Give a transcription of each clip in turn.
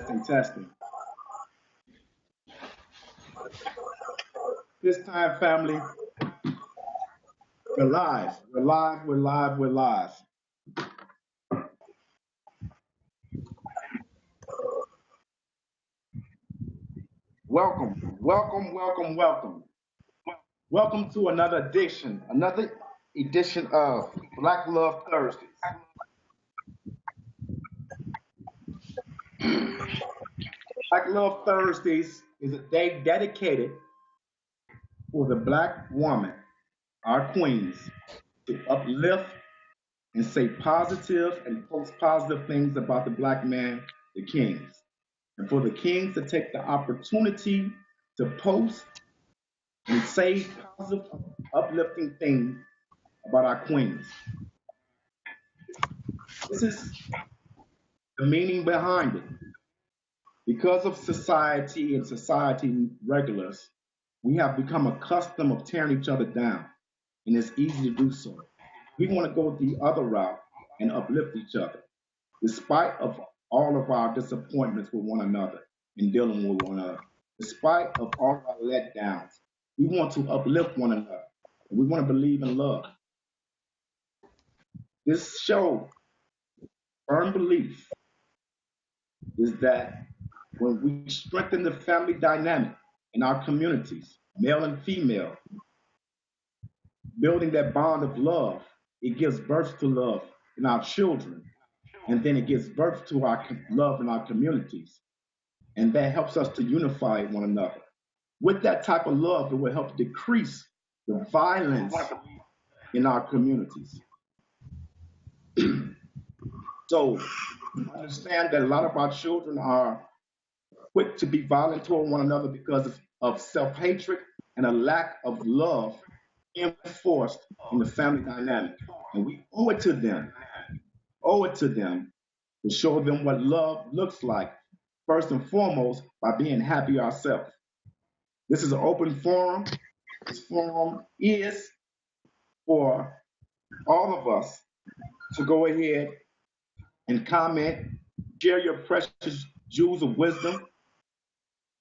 Testing, testing. This time, family, we're live. We're live. We're live. We're live. Welcome, welcome, welcome, welcome. Welcome to another edition of Black Love Thursdays. Black Love Thursdays is a day dedicated for the black woman, our queens, to uplift and say positive and post positive things about the black man, the kings. And for the kings to take the opportunity to post and say positive, uplifting things about our queens. This is the meaning behind it. Because of society and society regulars, we have become accustomed of tearing each other down, and it's easy to do so. We want to go the other route and uplift each other, despite of all of our disappointments with one another and dealing with one another, despite of all our letdowns. We want to uplift one another. We want to believe in love. This show, firm belief, is that when we strengthen the family dynamic in our communities, male and female, building that bond of love, it gives birth to love in our children, and then it gives birth to our love in our communities, and that helps us to unify one another. With that type of love, it will help decrease the violence in our communities. So I understand that a lot of our children are quick to be violent toward one another because of self hatred and a lack of love enforced in the family dynamic. And we owe it to them to show them what love looks like, first and foremost, by being happy ourselves. This is an open forum. This forum is for all of us to go ahead and comment, share your precious jewels of wisdom,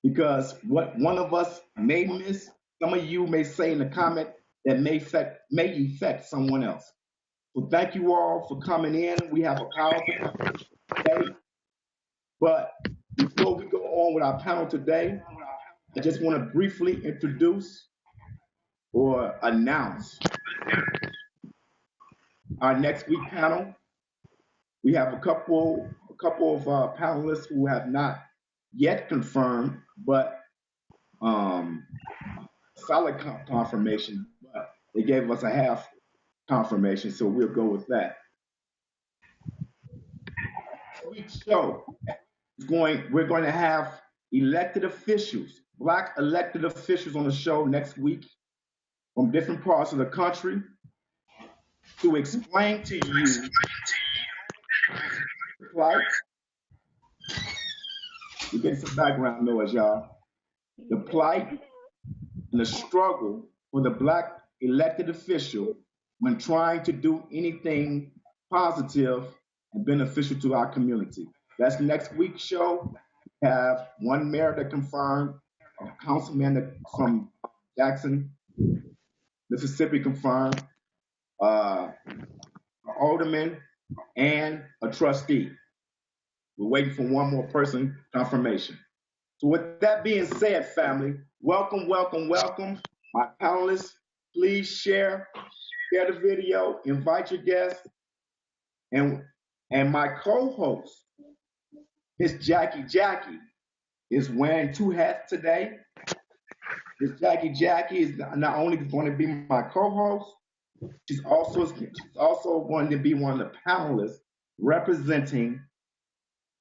because what one of us may miss, some of you may say in the comment that may affect someone else. So thank you all for coming in. We have a powerful panel today. But before we go on with our panel today, I just want to briefly introduce or announce our next week panel. We have a couple of panelists who have not yet confirmed, but um, solid confirmation. But they gave us a half confirmation, so we'll go with that. Week's show is going. We're going to have elected officials, black elected officials, on the show next week from different parts of the country to explain to you the plight. We're getting some background noise, y'all. The plight and the struggle for the black elected official when trying to do anything positive and beneficial to our community. That's next week's show. We have one mayor that confirmed, a councilman from Jackson, Mississippi confirmed, an alderman, and a trustee. We're waiting for one more person confirmation. So with that being said, family, welcome, welcome, welcome. My panelists, please share the video, invite your guests, and my co-host, Miss Jackie, is wearing two hats today. Miss Jackie is not only going to be my co-host, she's also going to be one of the panelists representing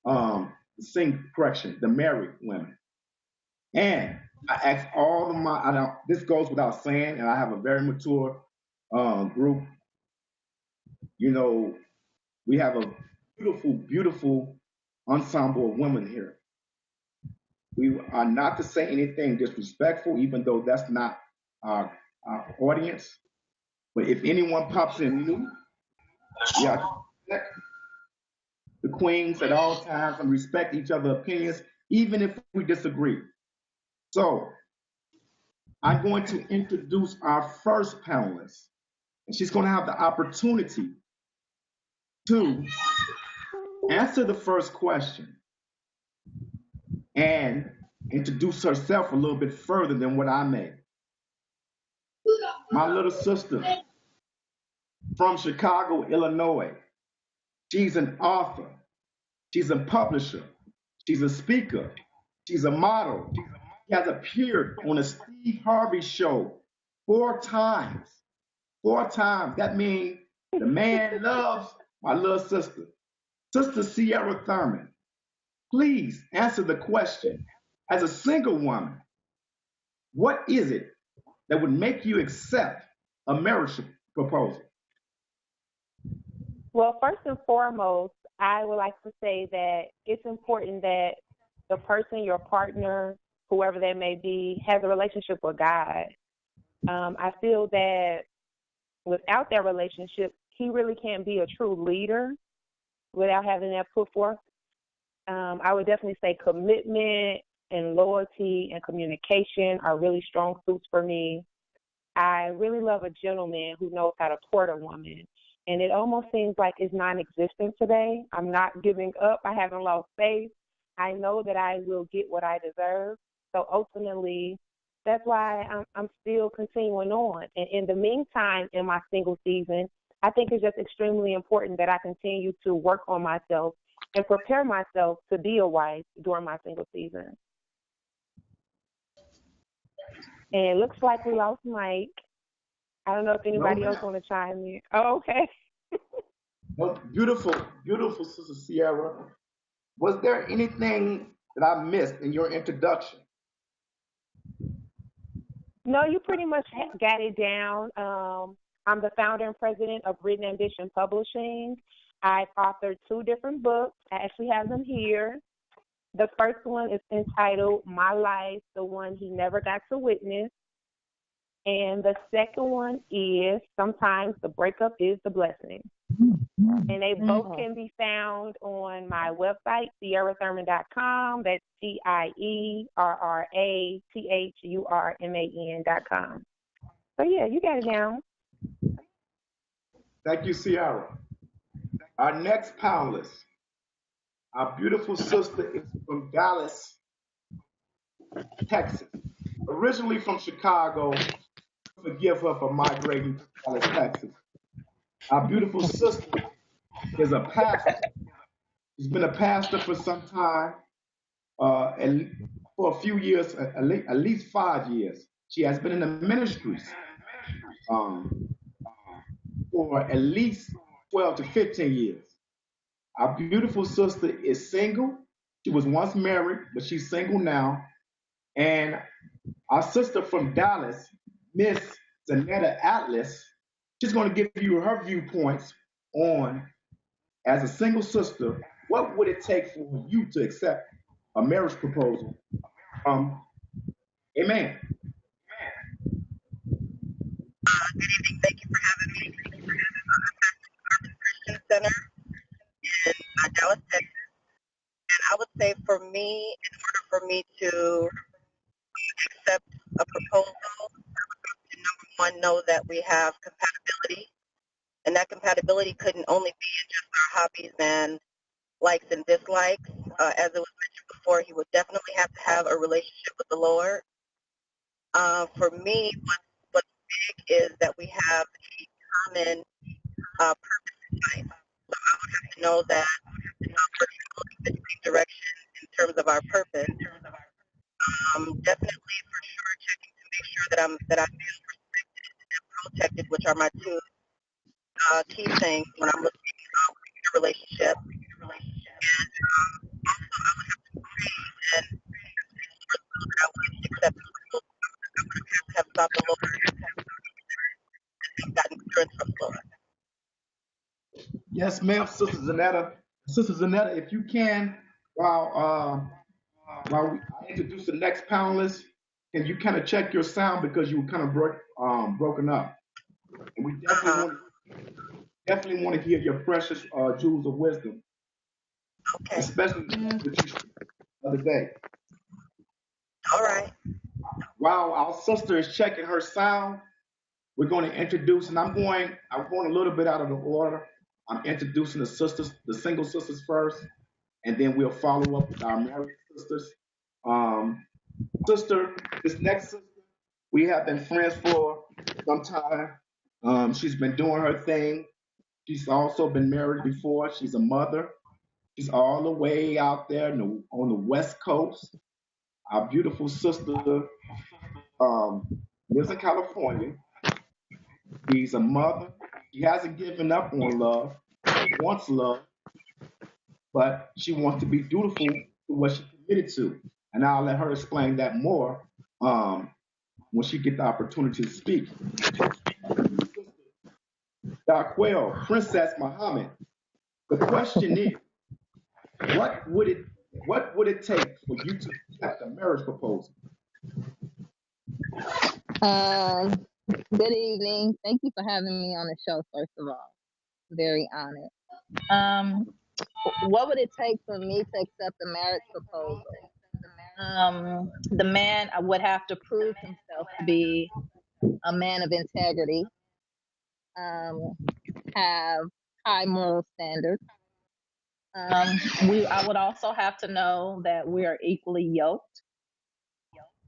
the married women. And I ask all of my, I don't, this goes without saying, and I have a very mature group. You know, we have a beautiful, beautiful ensemble of women here. We are not to say anything disrespectful, even though that's not our audience. But if anyone pops in new, we are to queens at all times and respect each other's opinions, even if we disagree. So I'm going to introduce our first panelist, and she's going to have the opportunity to answer the first question and introduce herself a little bit further than what I may. My little sister from Chicago, Illinois. She's an author. She's a publisher. She's a speaker. She's a model. She has appeared on a Steve Harvey show 4 times. 4 times. That means the man loves my little sister. Sister Sierra Thurman, please answer the question. As a single woman, what is it that would make you accept a marriage proposal? Well, first and foremost, I would like to say that it's important that the person, your partner, whoever that may be, has a relationship with God. I feel that without that relationship, he really can't be a true leader without having that put forth. I would definitely say commitment and loyalty and communication are really strong suits for me. I really love a gentleman who knows how to court a woman. And it almost seems like it's non-existent today. I'm not giving up. I haven't lost faith. I know that I will get what I deserve. So ultimately, that's why I'm still continuing on. And in the meantime, in my single season, I think it's just extremely important that I continue to work on myself and prepare myself to be a wife during my single season. And it looks like we lost Mike. I don't know if anybody else want to chime in. Oh, okay. Well, beautiful, beautiful, Sister Sierra. Was there anything that I missed in your introduction? No, you pretty much got it down. I'm the founder and president of Written Ambition Publishing. I've authored 2 different books. I actually have them here. The first one is entitled My Life, the One He Never Got to Witness. And the second one is Sometimes the Breakup is the Blessing. And they both can be found on my website, sierrathurman.com. That's SIERRATHURMAN.com. So, yeah, you got it down. Thank you, Sierra. Our next panelist, our beautiful sister, is from Dallas, Texas. Originally from Chicago, forgive her for migrating to Dallas, Texas. Our beautiful sister is a pastor. She's been a pastor for some time, and for a few years, at least 5 years. She has been in the ministries for at least 12 to 15 years. Our beautiful sister is single. She was once married, but she's single now. And our sister from Dallas, Miss Zanetta Atlas, she's going to give you her viewpoints on, as a single sister, what would it take for you to accept a marriage proposal? Amen. Good evening. Thank you for having me. Christian Center in Dallas, Texas. And I would say for me, in order for me to accept a proposal, I would have to, number one, know that we have compatibility. And that compatibility couldn't only be in just our hobbies and likes and dislikes. As it was mentioned before, he would definitely have to have a relationship with the Lord. For me, what's big is that we have a common purpose in life. So I would have to know that we're traveling in the same direction in terms of our purpose. Definitely, for sure, checking to make sure that I feel respected and protected, which are my 2 key things when I'm looking at a relationship. And also, I would have to pray and that I wouldn't accept the proposal. I would have to have sought the Lord and gotten clearance from the Lord. Yes, ma'am, Sister Zanetta. Sister Zanetta, if you can, while I introduce the next panelist, can you kind of check your sound because you were kind of broken up? And we definitely want to hear your precious jewels of wisdom. Okay. especially what you said the other day. All right. While our sister is checking her sound, we're going to introduce, and I'm going a little bit out of the order. I'm introducing the sisters, the single sisters first, and then we'll follow up with our married sisters. Um, sister, this next sister, we have been friends for some time. She's been doing her thing. She's also been married before. She's a mother. She's all the way out there on the West Coast. Our beautiful sister um, lives in California. She's a mother. She hasn't given up on love. She wants love, but she wants to be dutiful to what she committed to. And I'll let her explain that more when she gets the opportunity to speak. Darquelle, Princess Muhammad. The question is, what would it what would it take for you to accept a marriage proposal? Um, Good evening. Thank you for having me on the show, first of all. Very honored. Um, what would it take for me to accept a marriage proposal? The man would have to prove himself to be a man of integrity, um, have high moral standards. I would also have to know that we are equally yoked.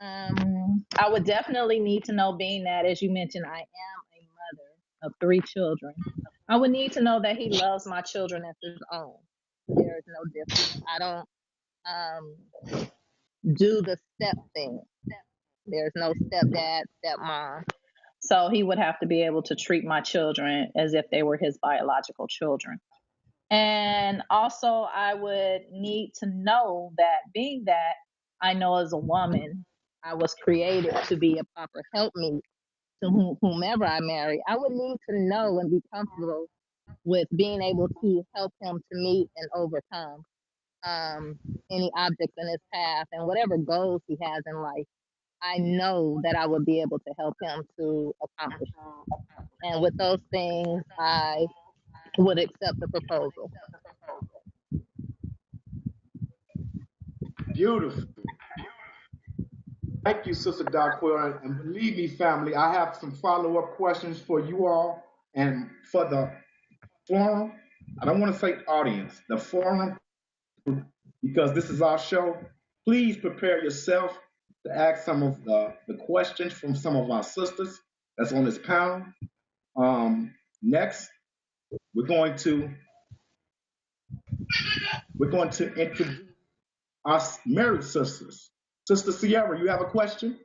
I would definitely need to know, being that, as you mentioned, I am a mother of 3 children. I would need to know that he loves my children as his own. There is no difference. I don't do the step thing. There's no stepdad, stepmom. So he would have to be able to treat my children as if they were his biological children. And also, I would need to know that, being that I know as a woman, I was created to be a proper helpmeet to whomever I marry. I would need to know and be comfortable with being able to help him to meet and overcome any objects in his path and whatever goals he has in life. I know that I would be able to help him to accomplish. And with those things, I would accept the proposal. Beautiful. Thank you, Sister Darquelle. And believe me, family, I have some follow-up questions for you all and for the forum. I don't want to say audience, the forum, because this is our show. Please prepare yourself to ask some of the questions from some of our sisters that's on this panel. Next, we're going to introduce our married sisters. Sister Sierra, you have a question?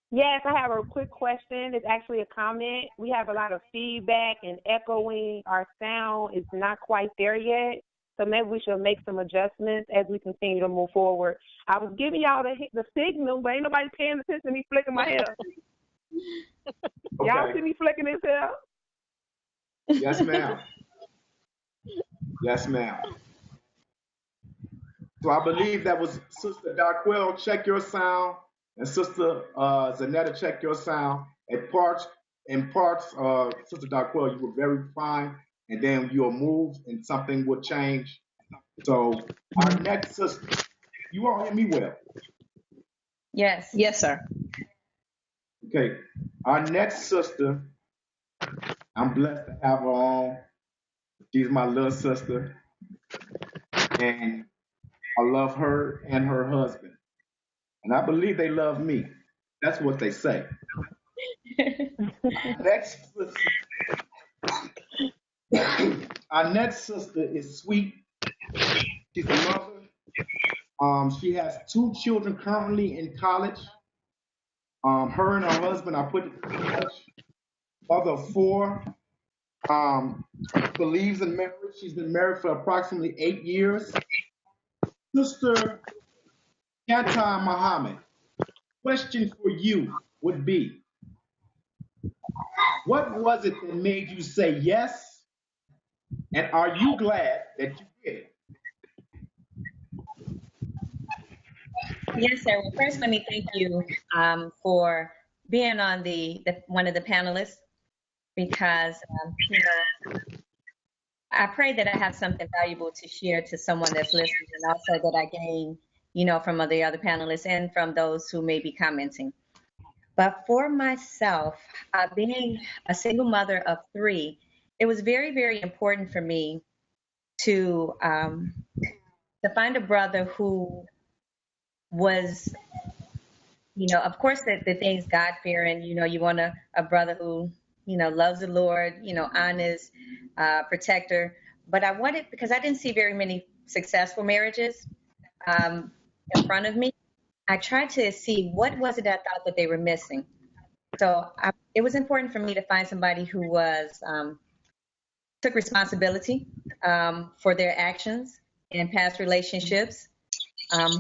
Yes, I have a quick question. It's actually a comment. We have a lot of feedback and echoing. Our sound is not quite there yet, so maybe we should make some adjustments as we continue to move forward. I was giving y'all the signal, but ain't nobody paying attention to me flicking my hair. Y'all see me flicking this hair? Yes, ma'am. Yes, ma'am. So I believe that was Sister Darquelle, check your sound, and Sister Zanetta, check your sound. In parts, Sister Darquelle, you were very fine, and then you'll move and something will change. So our next sister, you all hear me well? Yes. Yes, sir. Okay. Our next sister, I'm blessed to have her on. She's my little sister, and I love her and her husband. And I believe they love me. That's what they say. Next our next sister is Sweet. She's a mother. She has 2 children currently in college. Her and her husband are put to college. Mother of 4. Believes in marriage. She's been married for approximately 8 years. Sister Chantal Muhammad, question for you would be, what was it that made you say yes? And are you glad that you did it? Yes, sir. Well, first, let me thank you for being on the one of the panelists, because I pray that I have something valuable to share to someone that's listening, and also that I gain, from the other panelists and from those who may be commenting. But for myself, being a single mother of three, it was very, very important for me to find a brother who was, of course, the things God fearing. You want a brother who, loves the Lord, honest, protector. But I wanted, because I didn't see very many successful marriages in front of me, I tried to see what was it I thought that they were missing. So it was important for me to find somebody who took responsibility for their actions in past relationships,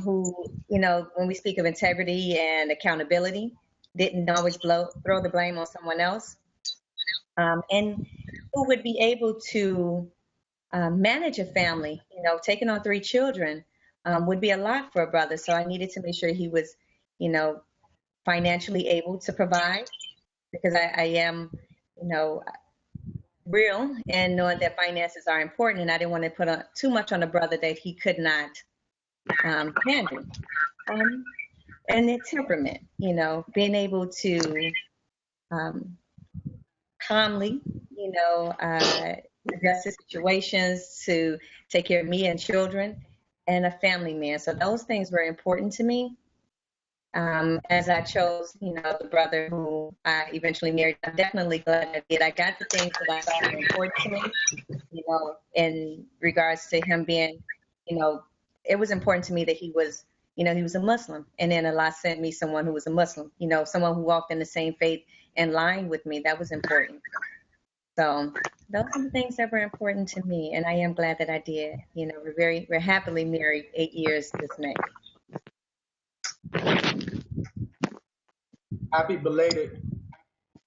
who, when we speak of integrity and accountability, didn't always throw the blame on someone else, and who would be able to manage a family. Taking on three children would be a lot for a brother. So I needed to make sure he was, financially able to provide, because I am, real and knowing that finances are important, and I didn't want to put too much on a brother that he could not handle. And their temperament, being able to calmly, address the situations, to take care of me and children, and a family man. So those things were important to me. As I chose, the brother who I eventually married. I'm definitely glad I did. I got the things that I thought were important to me, in regards to him being, it was important to me that he was, he was a Muslim. And then Allah sent me someone who was a Muslim, someone who walked in the same faith and line with me. That was important. So those are the things that were important to me. And I am glad that I did. We're happily married 8 years this May. Happy belated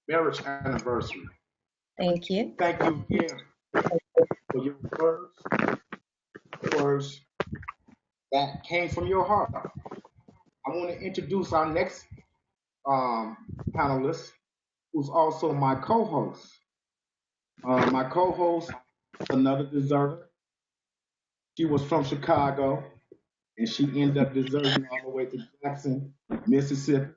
marriage anniversary. Thank you. Thank you again for your words that came from your heart. I want to introduce our next panelist, who's also my co-host. My co-host, another deserter. She was from Chicago, and she ended up deserting all the way to Jackson, Mississippi.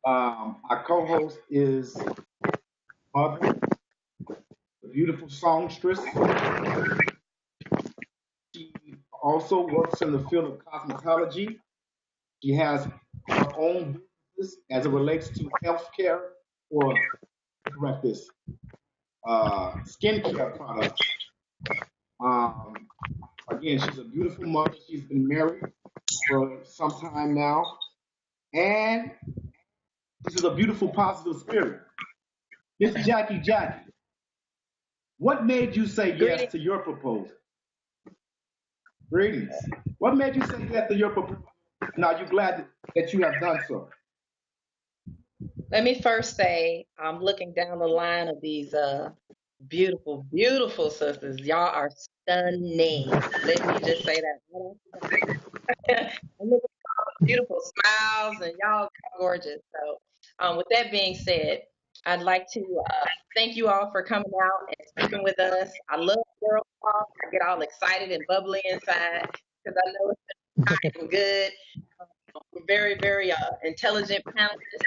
Our co-host is Mother, a beautiful songstress. She also works in the field of cosmetology. She has her own business as it relates to healthcare, or correct this, skincare products. Again, she's a beautiful mother. She's been married for some time now, and this is a beautiful, positive spirit. Miss Jackie, what made you say yes to your proposal? Greetings. What made you say yes to your proposal? And are you glad that you have done so? Let me first say, I'm looking down the line of these beautiful, beautiful sisters. Y'all are stunning. Let me just say that. I'm looking at all the beautiful smiles, and y'all are gorgeous. So, with that being said, I'd like to thank you all for coming out and speaking with us. I love girl talk. I get all excited and bubbly inside because I know it's been good. We're very, very intelligent panelists.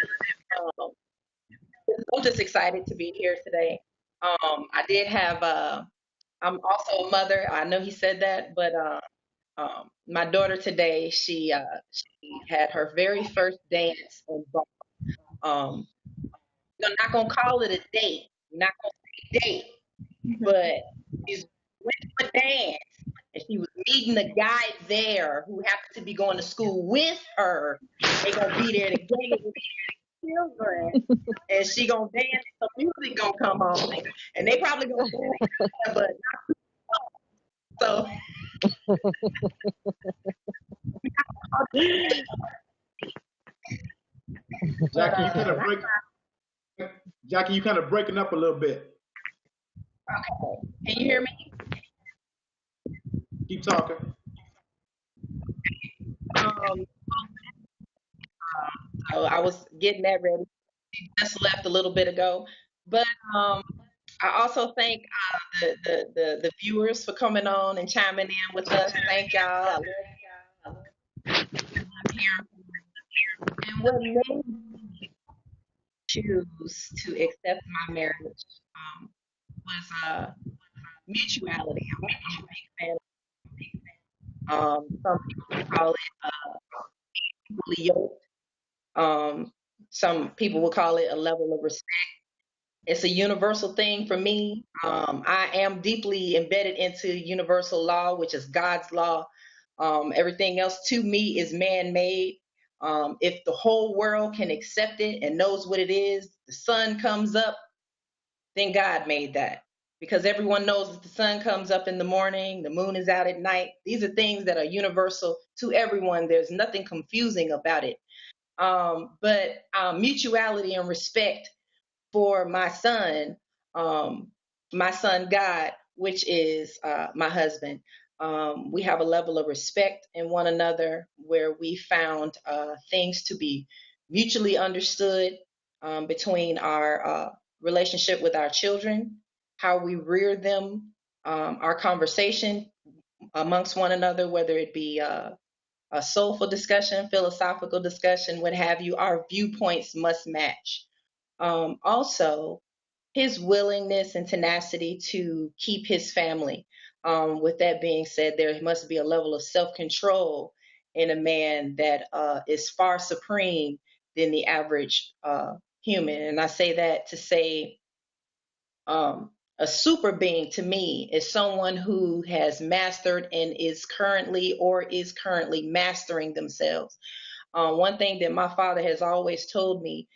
I'm just excited to be here today. I did have, I'm also a mother. I know he said that, but my daughter today, she had her very first dance in ball. We're not gonna call it a date. We're not gonna say date, but she went to a dance, and she was meeting a guy there who happened to be going to school with her. They gonna be there together with children, and she gonna dance. Some music gonna come on, and they probably gonna dance, but not so. Jackie, you kind of breaking up a little bit. Okay. Can you hear me? Keep talking. So I was getting that ready. She just left a little bit ago, but I also thank the viewers for coming on and chiming in with us. Thank y'all. I love hearing from you. And what made me choose to accept my marriage was mutuality. I'm a big fan. Some people will call it equally yoked. Some people will call it a level of respect. It's a universal thing for me. I am deeply embedded into universal law, which is God's law. Everything else to me is man-made. If the whole world can accept it and knows what it is, the sun comes up, then God made that. Because everyone knows that the sun comes up in the morning, the moon is out at night. These are things that are universal to everyone. There's nothing confusing about it. But mutuality and respect for my son God, which is my husband. We have a level of respect in one another where we found things to be mutually understood between our relationship with our children, how we rear them, our conversation amongst one another, whether it be a soulful discussion, philosophical discussion, what have you, our viewpoints must match. Also, his willingness and tenacity to keep his family. With that being said, there must be a level of self-control in a man that is far supreme than the average human. And I say that to say a super being to me is someone who has mastered and is currently mastering themselves. One thing that my father has always told me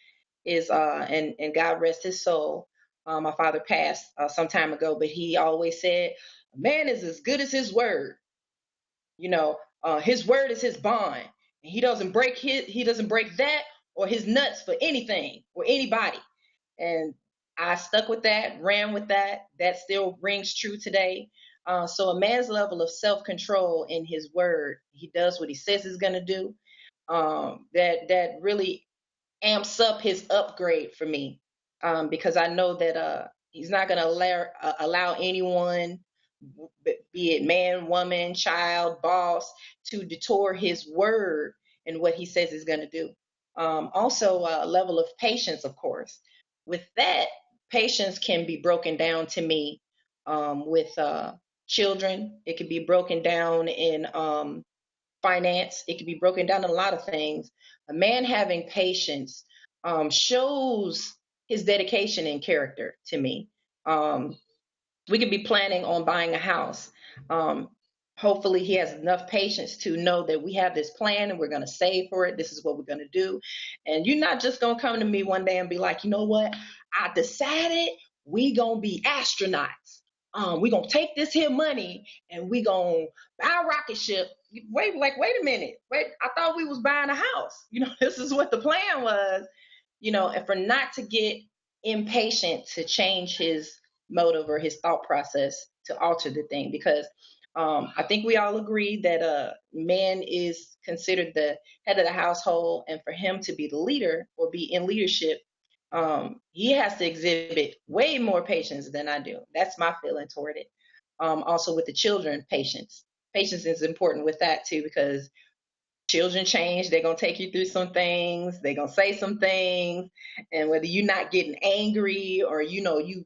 is, and God rest his soul, my father passed some time ago, but he always said, a man is as good as his word. You know, his word is his bond. And he doesn't break that or his nuts for anything or anybody. And I stuck with that, ran with that. That still rings true today. So a man's level of self-control in his word, he does what he says he's going to do. That really amps up his upgrade for me, because I know that he's not going to allow anyone, be it man, woman, child, boss, to detour his word and what he says he's going to do. Also, a level of patience, of course. With that, patience can be broken down to me with children. It can be broken down in finance. It can be broken down in a lot of things. A man having patience shows his dedication and character to me. We could be planning on buying a house. Hopefully he has enough patience to know that we have this plan and we're going to save for it. This is what we're going to do. And you're not just going to come to me one day and be like, you know what? I decided we going to be astronauts. We're going to take this here money and we going to buy a rocket ship. Wait a minute. I thought we was buying a house. This is what the plan was, and for not to get impatient to change his motive or his thought process to alter the thing, because I think we all agree that man is considered the head of the household, and for him to be the leader or be in leadership, he has to exhibit way more patience than I do. That's my feeling toward it. Also with the children, patience. Patience is important with that too, because children change. They're going to take you through some things. They're going to say some things. And whether you're not getting angry or, you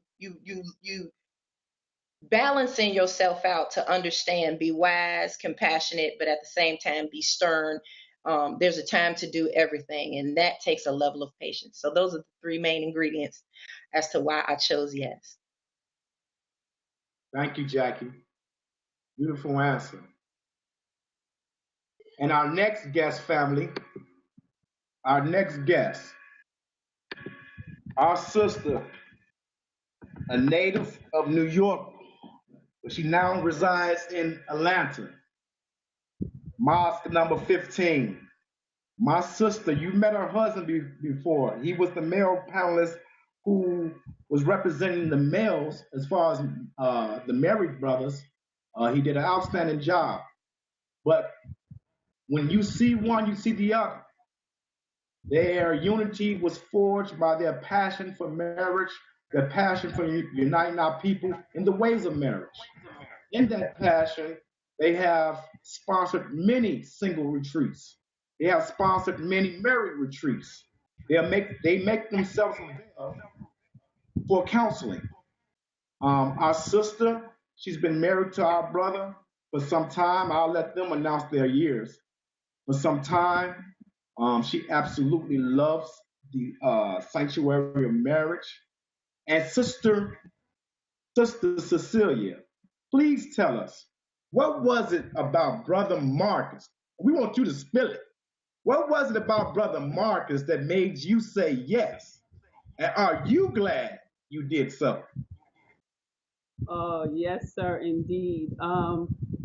balancing yourself out to understand, be wise, compassionate, but at the same time, be stern. There's a time to do everything, and that takes a level of patience. So those are the three main ingredients as to why I chose yes. Thank you, Jackie. Beautiful answer. And our next guest, family, our sister, a native of New York, but she now resides in Atlanta. Mosque number 15. My sister, you met her husband before. He was the male panelist who was representing the males as far as the married brothers. He did an outstanding job. But when you see one, you see the other. Their unity was forged by their passion for marriage the passion for uniting our people in the ways of marriage. In that passion, they have sponsored many single retreats. They have sponsored many married retreats. They make themselves available for counseling. Our sister, she's been married to our brother for some time. I'll let them announce their years. For some time, she absolutely loves the sanctuary of marriage. And Sister Cecilia, please tell us, what was it about Brother Marcus? We want you to spill it. What was it about Brother Marcus that made you say yes? And are you glad you did so? Yes, sir, indeed.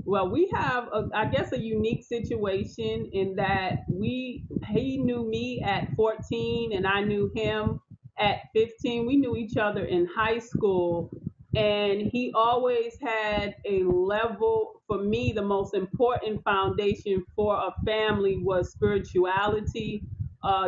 Well, we have, I guess, a unique situation in that he knew me at 14 and I knew him at 15. We knew each other in high school, and he always had a level. For me, the most important foundation for a family was spirituality,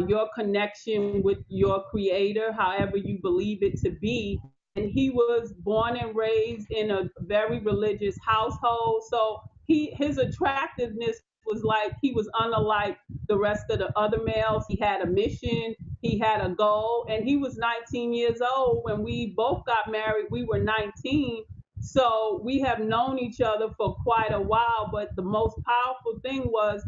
your connection with your creator, however you believe it to be. And he was born and raised in a very religious household. So his attractiveness was like he was unlike the rest of the other males. He had a mission, he had a goal, and he was 19 years old when we both got married. We were 19. So we have known each other for quite a while, but the most powerful thing was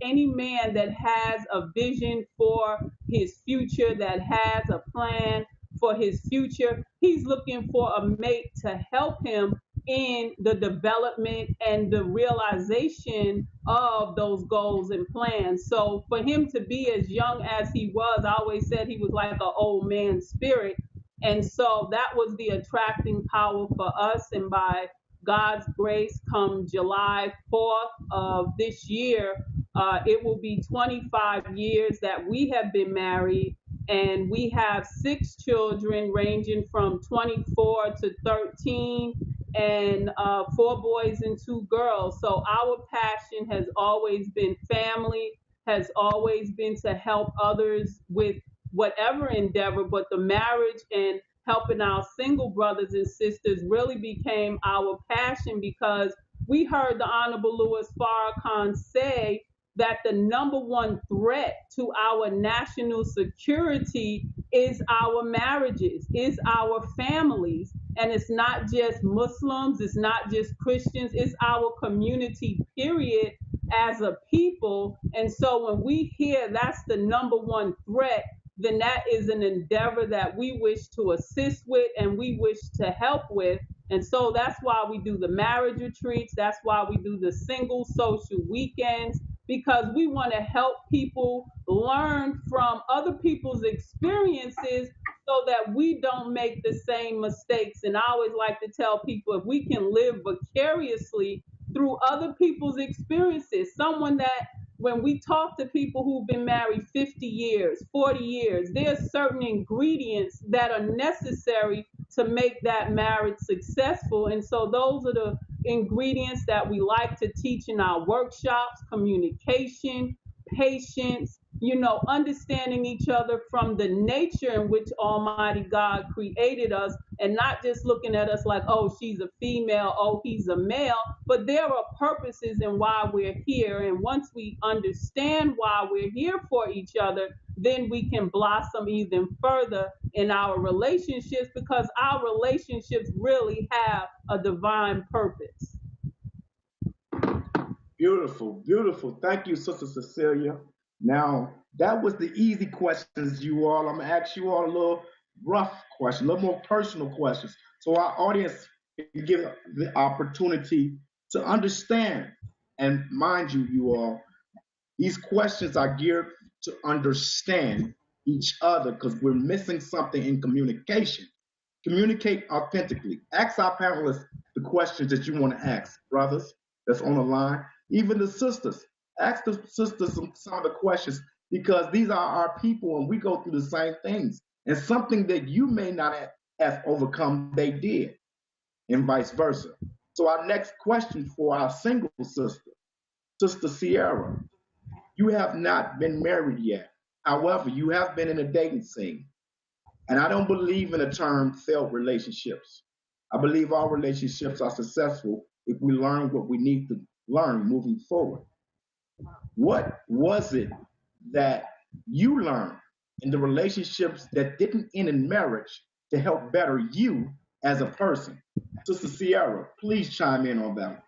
any man that has a vision for his future, that has a plan for his future, he's looking for a mate to help him in the development and the realization of those goals and plans. So for him to be as young as he was, I always said he was like an old man spirit. And so that was the attracting power for us. And by God's grace, come July 4th of this year, it will be 25 years that we have been married, and we have 6 children ranging from 24 to 13, and 4 boys and 2 girls. So our passion has always been family, has always been to help others with whatever endeavor, but the marriage and helping our single brothers and sisters really became our passion, because we heard the Honorable Louis Farrakhan say that the number one threat to our national security is our marriages, is our families. And it's not just Muslims, it's not just Christians, it's our community, period, as a people. And so when we hear that's the number one threat, then that is an endeavor that we wish to assist with and we wish to help with. And so that's why we do the marriage retreats. That's why we do the single social weekends, because we want to help people learn from other people's experiences so that we don't make the same mistakes. And I always like to tell people, if we can live vicariously through other people's experiences, someone that when we talk to people who've been married 50 years, 40 years, there's certain ingredients that are necessary to make that marriage successful. And so those are the ingredients that we like to teach in our workshops: communication, patience, understanding each other from the nature in which Almighty God created us, and not just looking at us like, oh, she's a female, oh, he's a male, but there are purposes in why we're here. And once we understand why we're here for each other, then we can blossom even further in our relationships, because our relationships really have a divine purpose. Beautiful, beautiful. Thank you, Sister Cecilia. Now, that was the easy questions, you all. I'm going to ask you all a little rough question, a little more personal questions, so our audience can give the opportunity to understand. And mind you, you all, these questions are geared to understand each other, because we're missing something in communication. Communicate authentically. Ask our panelists the questions that you want to ask, brothers that's on the line, even the sisters. Ask the sisters some of the questions, because these are our people and we go through the same things. And something that you may not have overcome, they did, and vice versa. So our next question for our single sister, Sister Sierra, you have not been married yet. However, you have been in a dating scene. And I don't believe in the term failed relationships. I believe our relationships are successful if we learn what we need to learn moving forward. What was it that you learned in the relationships that didn't end in marriage to help better you as a person? Sister Sierra, please chime in on that.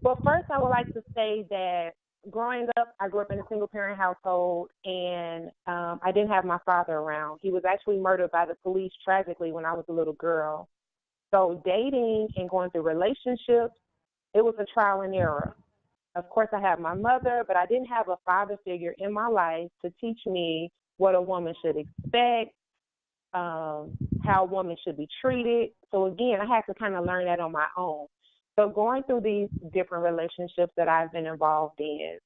Well, first, I would like to say that growing up, I grew up in a single parent household, and I didn't have my father around. He was actually murdered by the police tragically when I was a little girl. So, dating and going through relationships, it was a trial and error. Of course, I had my mother, but I didn't have a father figure in my life to teach me what a woman should expect, how a woman should be treated. So again, I had to kind of learn that on my own. So going through these different relationships that I've been involved in,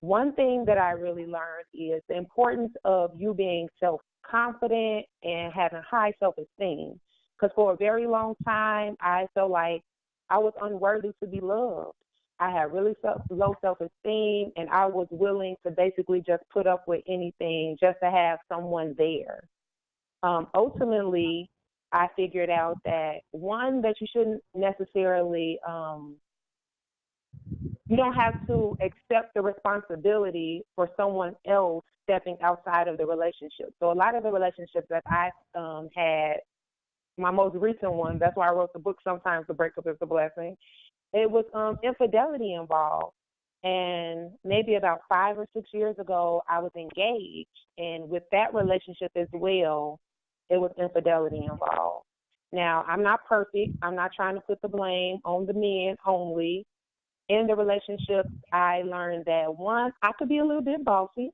one thing that I really learned is the importance of you being self-confident and having high self-esteem. Because for a very long time, I felt like I was unworthy to be loved. I had really low self-esteem, and I was willing to basically just put up with anything just to have someone there. Ultimately, I figured out that one, that you shouldn't necessarily, you don't have to accept the responsibility for someone else stepping outside of the relationship. So a lot of the relationships that I've had, my most recent one, that's why I wrote the book, Sometimes the Breakup is a Blessing, it was infidelity involved. And maybe about 5 or 6 years ago, I was engaged. And with that relationship as well, it was infidelity involved. Now, I'm not perfect. I'm not trying to put the blame on the men only. In the relationship, I learned that one, I could be a little bit bossy.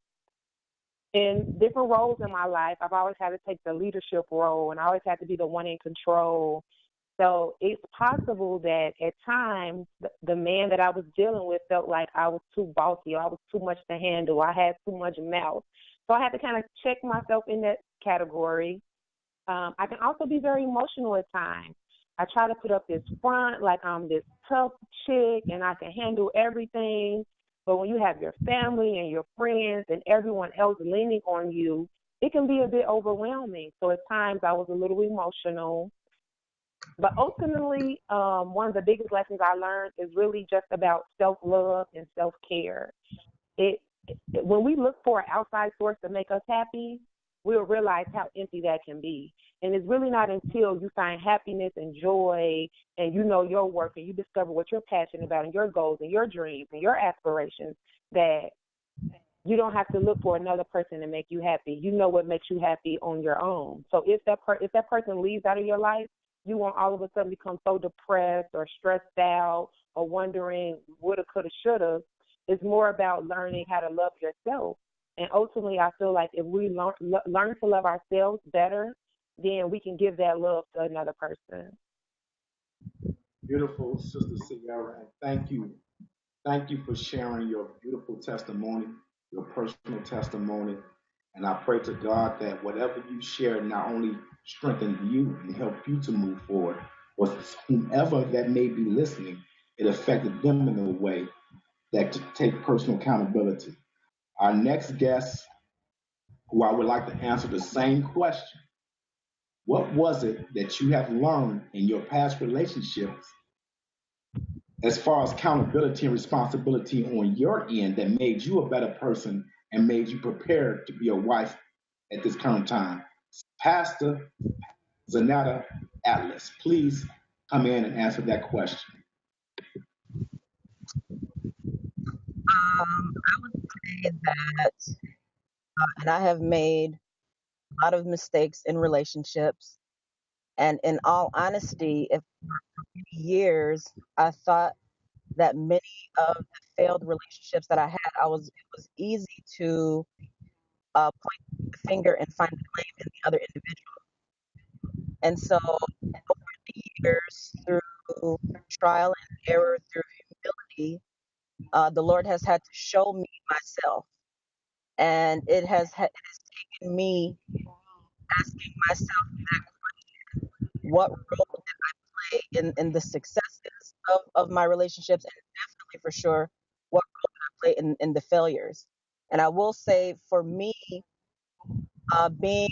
In different roles in my life, I've always had to take the leadership role, and I always had to be the one in control. So it's possible that at times the man that I was dealing with felt like I was too bossy, or I was too much to handle, I had too much mouth. So I had to kind of check myself in that category. I can also be very emotional at times. I try to put up this front like I'm this tough chick and I can handle everything. But when you have your family and your friends and everyone else leaning on you, it can be a bit overwhelming. So at times I was a little emotional. But ultimately, one of the biggest lessons I learned is really just about self-love and self-care. It, when we look for an outside source to make us happy, we'll realize how empty that can be. And it's really not until you find happiness and joy and you know your work and you discover what you're passionate about and your goals and your dreams and your aspirations that you don't have to look for another person to make you happy. You know what makes you happy on your own. So if that person leaves out of your life, you won't all of a sudden become so depressed or stressed out or wondering woulda, coulda, shoulda. It's more about learning how to love yourself. And ultimately, I feel like if we learn to love ourselves better, then we can give that love to another person. Beautiful, Sister Sierra, and thank you. Thank you for sharing your beautiful testimony, your personal testimony. And I pray to God that whatever you share not only strengthen you and help you to move forward, but whomever that may be listening, it affected them in a way that to take personal accountability. Our next guest, who I would like to answer the same question: what was it that you have learned in your past relationships as far as accountability and responsibility on your end that made you a better person and made you prepared to be a wife at this current time? Pastor Zanetta Atlas, please come in and answer that question. I would say that, and I have made a lot of mistakes in relationships. And in all honesty, if for many years I thought that many of the failed relationships that I had, it was easy to point the finger and find the blame in the other individual. And so over the years, through trial and error, through humility, the Lord has had to show me myself. And it has taken me asking myself what role did I play in the successes of my relationships, and definitely for sure what role did I play in the failures. And I will say for me, being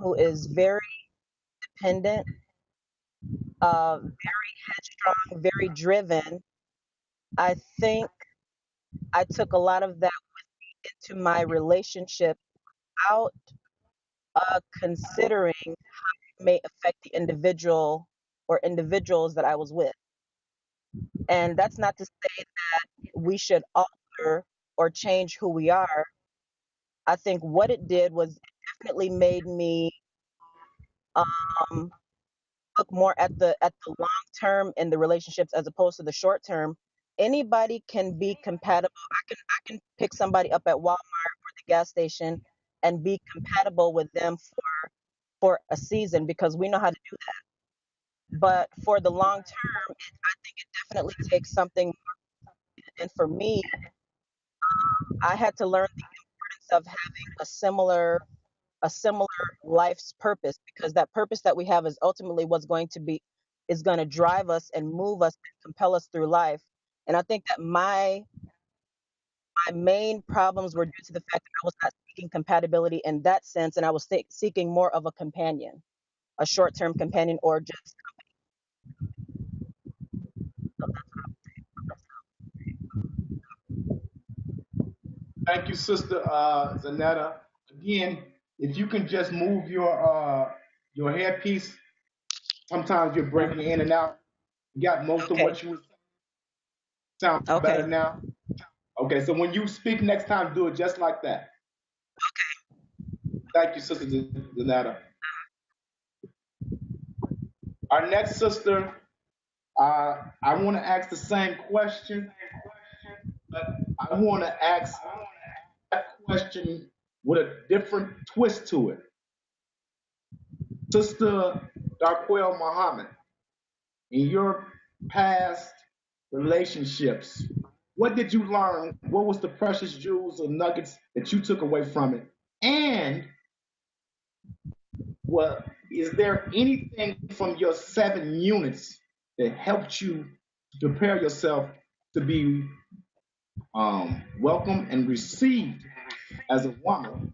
who is very dependent, very headstrong, very driven. I think I took a lot of that into my relationship out considering how it may affect the individual or individuals that I was with. And that's not to say we should alter or change who we are. I think what it did was it definitely made me um, look more at the long term in the relationships as opposed to the short term. Anybody can be compatible. I can pick somebody up at Walmart or the gas station and be compatible with them for a season because we know how to do that. But for the long term, I think it definitely takes something. And for me, I had to learn the importance of having a similar life's purpose because that purpose that we have is ultimately what's going to be is going to drive us and move us and compel us through life. And I think that my main problems were due to the fact that I was not seeking compatibility in that sense, and I was seeking more of a companion, a short-term companion, or just Thank you, Sister Zanetta. Again, if you can just move your headpiece, sometimes you're breaking in and out. You got most of okay. what you were sound better Okay. now. Okay, so when you speak next time, do it just like that. Thank you, Sister Zanetta. Our next sister, I want to ask the same question, but I want to ask that question with a different twist to it. Sister Darquelle Muhammad, in your past relationships, what did you learn? What was the precious jewels or nuggets that you took away from it? And what is there anything from your 7 units that helped you to prepare yourself to be welcomed and received as a woman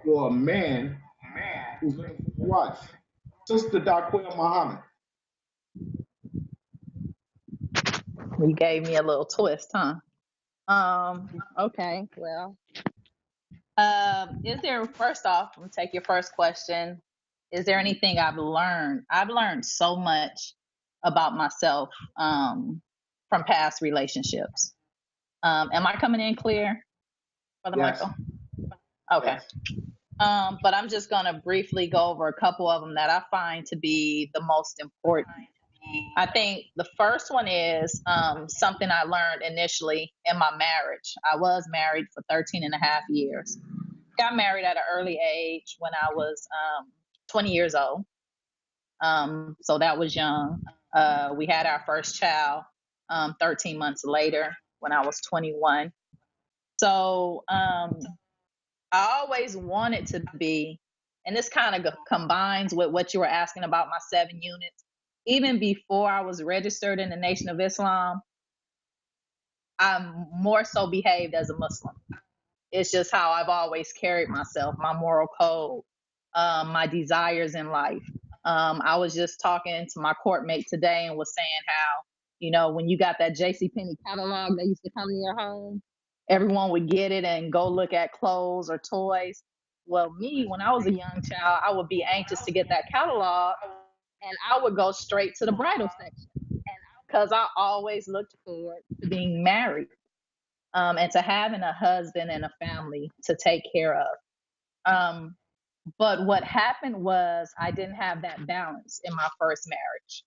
or a man who's looking for a wife? Sister Darquelle Muhammad. You gave me a little twist, huh? Okay, well, is there, first off, I'm gonna take your first question. Is there anything I've learned? I've learned so much about myself from past relationships. Am I coming in clear, Brother Yes. Michael? Okay. Yes. But I'm just gonna briefly go over a couple of them that I find to be the most important. I think the first one is something I learned initially in my marriage. I was married for 13 and a half years. Got married at an early age when I was 20 years old. So that was young. We had our first child 13 months later when I was 21. So I always wanted to be, and this kind of combines with what you were asking about my 7 units. Even before I was registered in the Nation of Islam, I'm more so behaved as a Muslim. It's just how I've always carried myself, my moral code, my desires in life. I was just talking to my court mate today and was saying how, when you got that JCPenney catalog that used to come to your home, everyone would get it and go look at clothes or toys. Well, me, when I was a young child, I would be anxious to get that catalog and I would go straight to the bridal section because I always looked forward to being married and to having a husband and a family to take care of. But what happened was I didn't have that balance in my first marriage.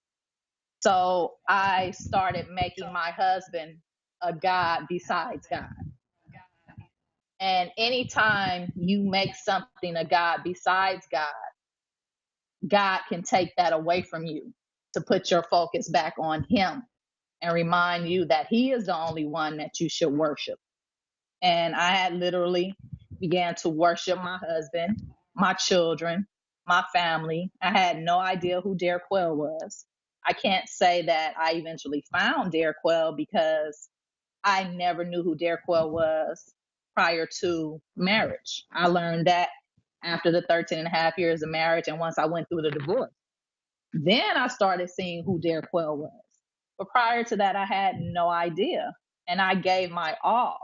So I started making my husband a God besides God. And anytime you make something a God besides God, God can take that away from you to put your focus back on Him and remind you that He is the only one that you should worship. And I had literally began to worship my husband, my children, my family. I had no idea who Darquelle was. I can't say that I eventually found Darquelle because I never knew who Darquelle was prior to marriage. I learned that after the 13 and a half years of marriage and once I went through the divorce. Then I started seeing who Daraquel was. But prior to that, I had no idea. And I gave my all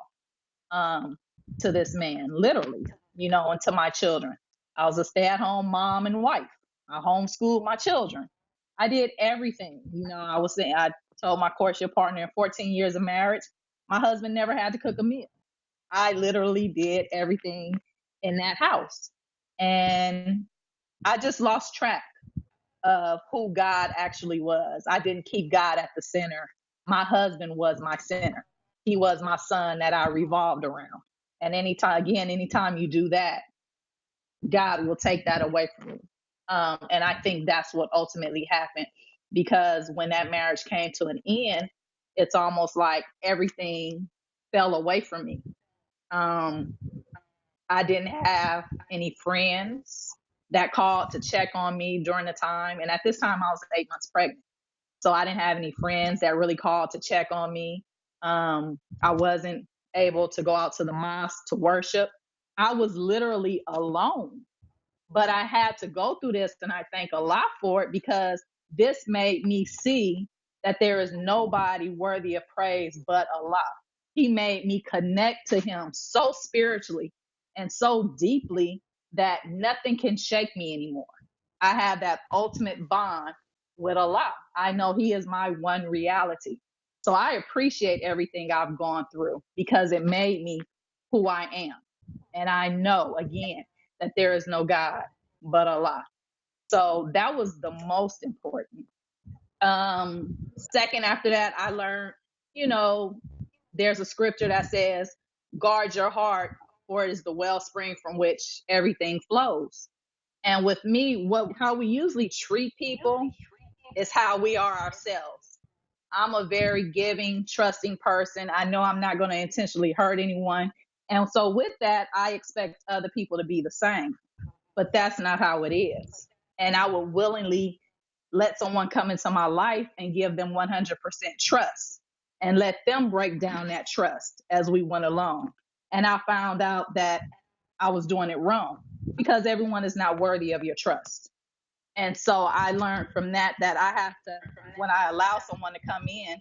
to this man, literally, and to my children. I was a stay-at-home mom and wife. I homeschooled my children. I did everything. I told my courtship partner in 14 years of marriage, my husband never had to cook a meal. I literally did everything in that house. And I just lost track of who God actually was. I didn't keep God at the center. My husband was my center. He was my son that I revolved around. And anytime you do that, God will take that away from you. And I think that's what ultimately happened, because when that marriage came to an end, it's almost like everything fell away from me. I didn't have any friends that called to check on me during the time. And at this time, I was 8 months pregnant. So I didn't have any friends that really called to check on me. I wasn't able to go out to the mosque to worship. I was literally alone. But I had to go through this, and I thank Allah for it, because this made me see that there is nobody worthy of praise but Allah. He made me connect to him so spiritually and so deeply that nothing can shake me anymore. I have that ultimate bond with Allah. I know he is my one reality. So I appreciate everything I've gone through, because it made me who I am. And I know, again, that there is no God but Allah. So that was the most important. Second, after that, I learned, there's a scripture that says, guard your heart, for it is the wellspring from which everything flows. And with me, how we usually treat people is how we are ourselves. I'm a very giving, trusting person. I know I'm not going to intentionally hurt anyone. And so with that, I expect other people to be the same. But that's not how it is. And I will willingly let someone come into my life and give them 100% trust and let them break down that trust as we went along. And I found out that I was doing it wrong, because everyone is not worthy of your trust. And so I learned from that I have to, when I allow someone to come in,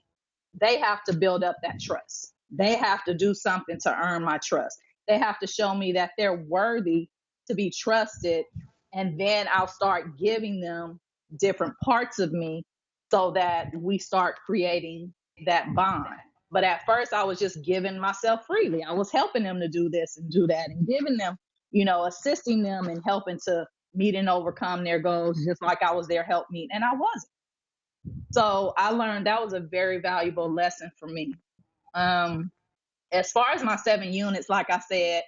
they have to build up that trust. They have to do something to earn my trust. They have to show me that they're worthy to be trusted. And then I'll start giving them different parts of me so that we start creating that bond. But at first I was just giving myself freely. I was helping them to do this and do that, and giving them, assisting them and helping to meet and overcome their goals, just like I was their helpmeet, and I wasn't. So I learned that was a very valuable lesson for me. As far as my 7 units, like I said,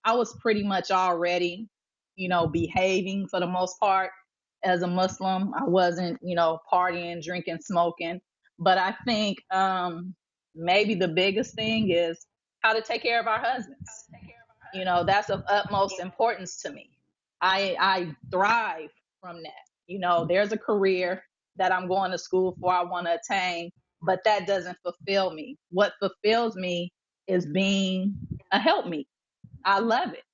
I was pretty much already, behaving for the most part as a Muslim. I wasn't, partying, drinking, smoking. But I think maybe the biggest thing is how to take care of our husbands. That's of utmost importance to me. I thrive from that. There's a career that I'm going to school for, I want to attain, but that doesn't fulfill me. What fulfills me is being a helpmeet. I love it.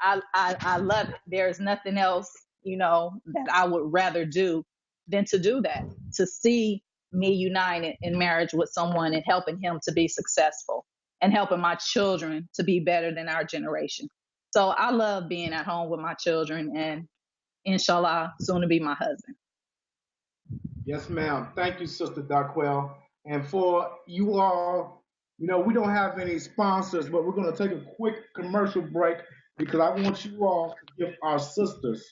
I love it. There's nothing else, that I would rather do than to do that, to see me united in marriage with someone and helping him to be successful and helping my children to be better than our generation. So I love being at home with my children, and inshallah, soon to be my husband. Yes, ma'am. Thank you, Sister Darquel. And for you all, we don't have any sponsors, but we're going to take a quick commercial break, because I want you all to give our sisters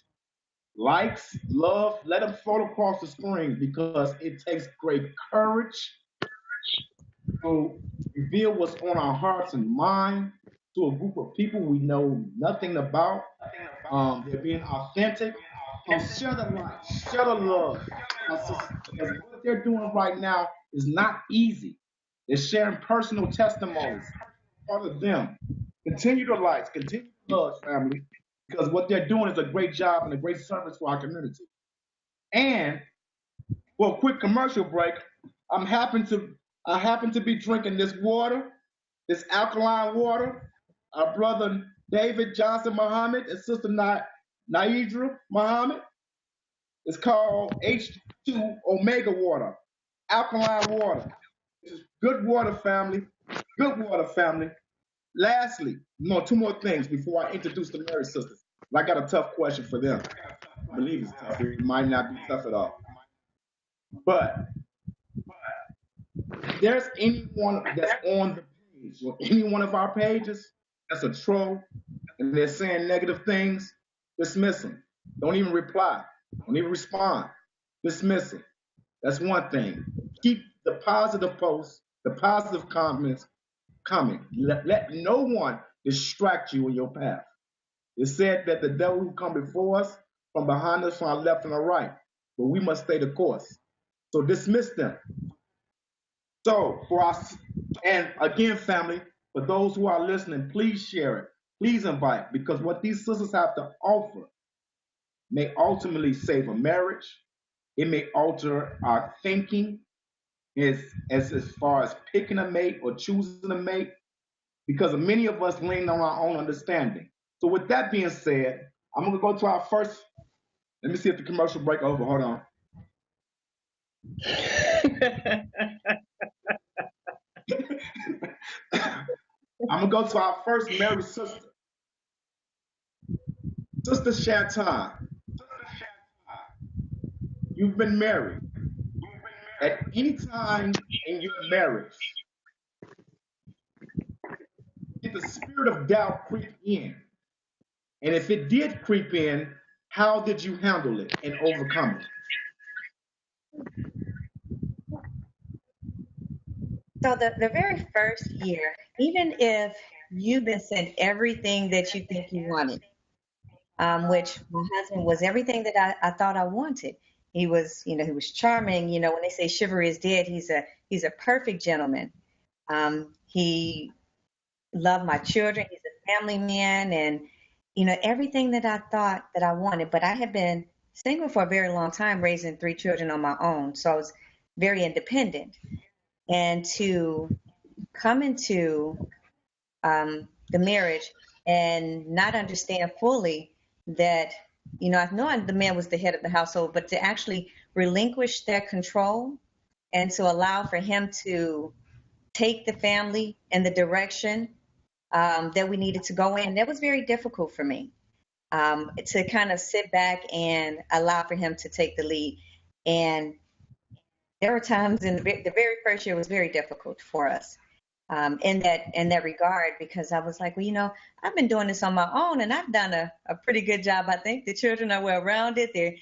likes, love, let them float across the screen, because it takes great courage to reveal what's on our hearts and mind to a group of people we know nothing about. They're being authentic. Share the light, share the love. Because what they're doing right now is not easy. They're sharing personal testimonies. Part of them. Continue the lights, continue the love, family, because what they're doing is a great job and a great service for our community. And for a quick commercial break, I happen to be drinking this water, this alkaline water. Our brother David Johnson Muhammad and Sister Naidra Muhammad. It's called H2 Omega water, alkaline water. This is good water, family. Good water, family. Lastly, no, two more things before I introduce the married sisters. I got a tough question for them. I believe it's tough. It might not be tough at all. But if there's anyone that's on the page or any one of our pages that's a troll and they're saying negative things, dismiss them. Don't even reply. Don't even respond. Dismiss it. That's one thing. Keep the positive posts, the positive comments coming. Let no one distract you in your path. It said that the devil will come before us, from behind us, from our left and our right. But we must stay the course. So dismiss them. So for us, and again, family, for those who are listening, please share it. Please invite, because what these sisters have to offer may ultimately save a marriage. It may alter our thinking as far as picking a mate or choosing a mate, because many of us lean on our own understanding. So with that being said, I'm gonna go to our first. Let me see if the commercial break over. Hold on. I'm gonna go to our first married sister, Sister Shantan. You've been married. At any time in your marriage, did the spirit of doubt creep in? And if it did creep in, how did you handle it and overcome it? So the very first year, even if you've been sent everything that you think you wanted, which my husband was everything that I thought I wanted. He was, he was charming. When they say chivalry is dead, he's a perfect gentleman. He loved my children. He's a family man, and everything that I thought that I wanted. But I had been single for a very long time, raising 3 children on my own, so I was very independent. And to come into the marriage and not understand fully that, I've known the man was the head of the household, but to actually relinquish that control and to allow for him to take the family in the direction that we needed to go in, that was very difficult for me, to kind of sit back and allow for him to take the lead. And there were times in the very first year was very difficult for us, in that regard, because I was like, well, I've been doing this on my own, and I've done a pretty good job. I think the children are well rounded. They're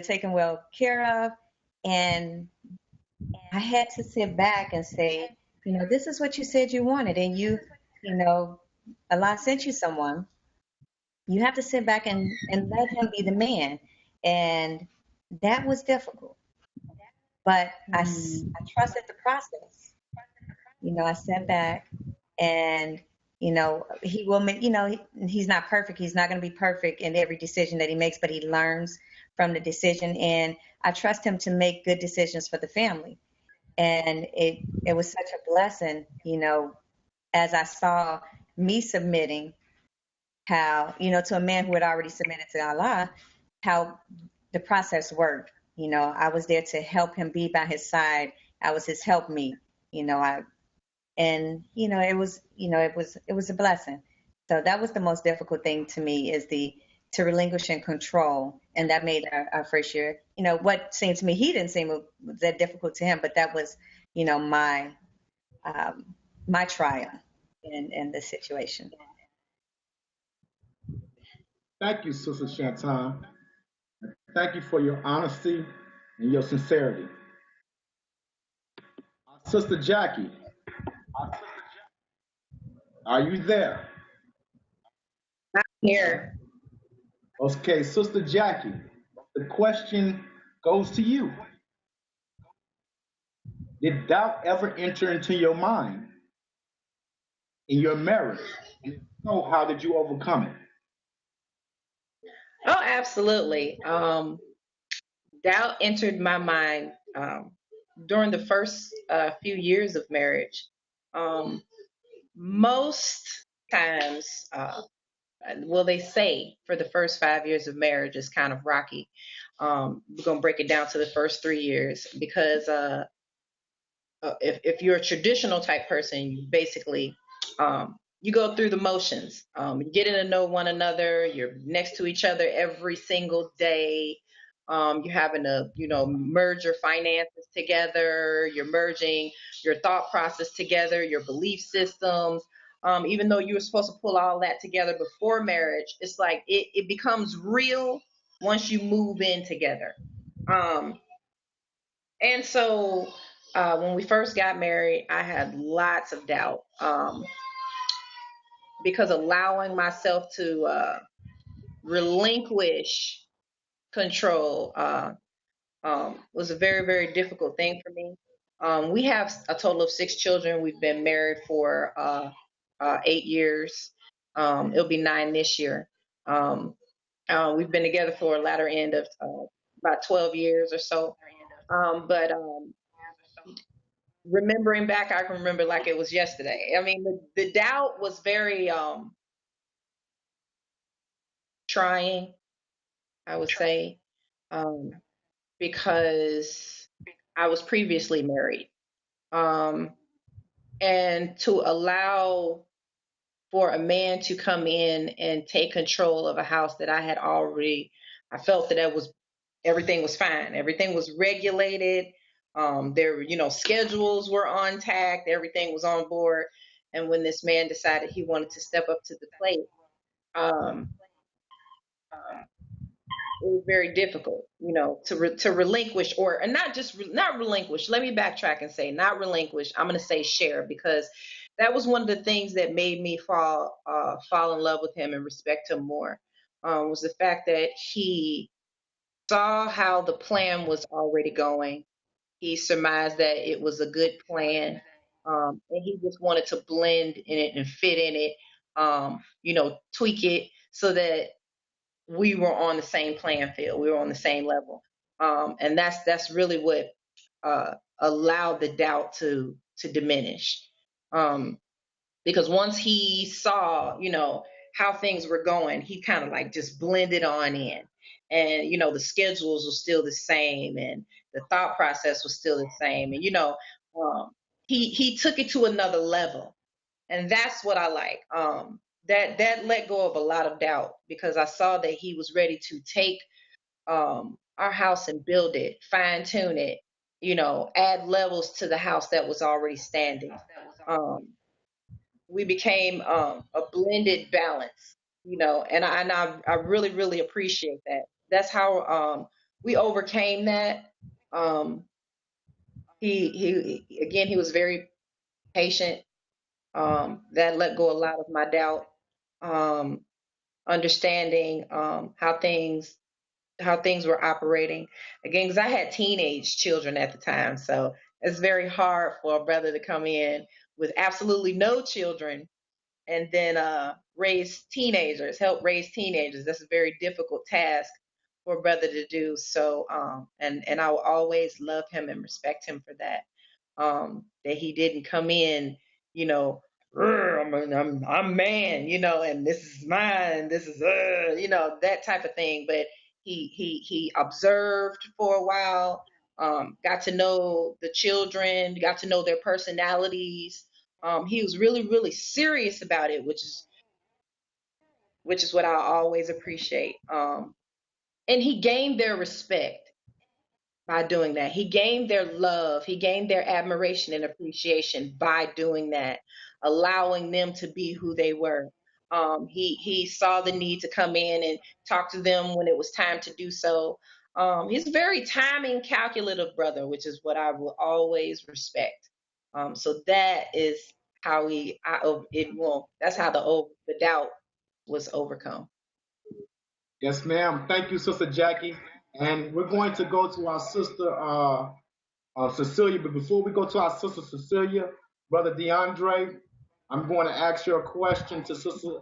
taken well care of, and I had to sit back and say, this is what you said you wanted, and Allah sent you someone. You have to sit back and let him be the man, and that was difficult. But I trusted the process. I sat back, and he will make. He's not perfect. He's not going to be perfect in every decision that he makes, but he learns from the decision, and I trust him to make good decisions for the family. And it was such a blessing, as I saw me submitting, how to a man who had already submitted to Allah, how the process worked. I was there to help him, be by his side. I was his helpmeet. It was a blessing. So that was the most difficult thing to me, is to relinquish and control, and that made our first year. What seemed to me, he didn't seem that difficult to him, but that was my triumph in this situation. Thank you, Sister Shantan. Thank you for your honesty and your sincerity. Sister Jackie, are you there? Here. Okay, Sister Jackie, the question goes to you. Did doubt ever enter into your mind in your marriage? And if so, how did you overcome it? Oh, absolutely. Doubt entered my mind during the first few years of marriage. Most times, well, they say for the first 5 years of marriage is kind of rocky. We're gonna break it down to the first 3 years because if you're a traditional type person, you basically you go through the motions. You're getting to know one another. You're next to each other every single day. You're having to, merge your finances together. You're merging your thought process together, your belief systems. Even though you were supposed to pull all that together before marriage, it's like it becomes real once you move in together. And so when we first got married, I had lots of doubt because allowing myself to relinquish control was a very, very difficult thing for me. We have a total of 6 children. We've been married for 8 years. It'll be 9 this year. We've been together for a latter end of about 12 years or so. But remembering back, I can remember like it was yesterday. I mean, the doubt was very trying, I would say, because I was previously married. And to allow for a man to come in and take control of a house that I felt that everything was fine. Everything was regulated. Schedules were on tact. Everything was on board. And when this man decided he wanted to step up to the plate, it was very difficult, to relinquish not relinquish. Let me backtrack and say not relinquish. I'm going to say share, because that was one of the things that made me fall in love with him and respect him more. Was the fact that he saw how the plan was already going. He surmised that it was a good plan, and he just wanted to blend in it and fit in it, tweak it so that we were on the same playing field. We were on the same level. And that's really what allowed the doubt to diminish. Because once he saw, how things were going, he kind of like just blended on in. And, the schedules were still the same and the thought process was still the same. And, he took it to another level. And that's what I like. That let go of a lot of doubt, because I saw that he was ready to take our house and build it, fine tune it, add levels to the house that was already standing. We became a blended balance, and I really, really appreciate that. That's how we overcame that. He was very patient. That let go a lot of my doubt. Understanding how things were operating. Again, because I had teenage children at the time, so it's very hard for a brother to come in with absolutely no children and then help raise teenagers. That's a very difficult task for a brother to do. So, and I will always love him and respect him for that. That he didn't come in, I'm man, and this is mine, this is that type of thing. But he observed for a while, got to know the children, got to know their personalities. He was really, really serious about it, which is what I always appreciate. And he gained their respect by doing that. He gained their love. He gained their admiration and appreciation by doing that, allowing them to be who they were. He saw the need to come in and talk to them when it was time to do so. He's a very timing, calculative brother, which is what I will always respect. So that is how that's how the doubt was overcome. Yes, ma'am. Thank you, Sister Jackie. And we're going to go to our sister Cecilia. But before we go to our sister Cecilia, Brother DeAndre, I'm going to ask you a question to Sister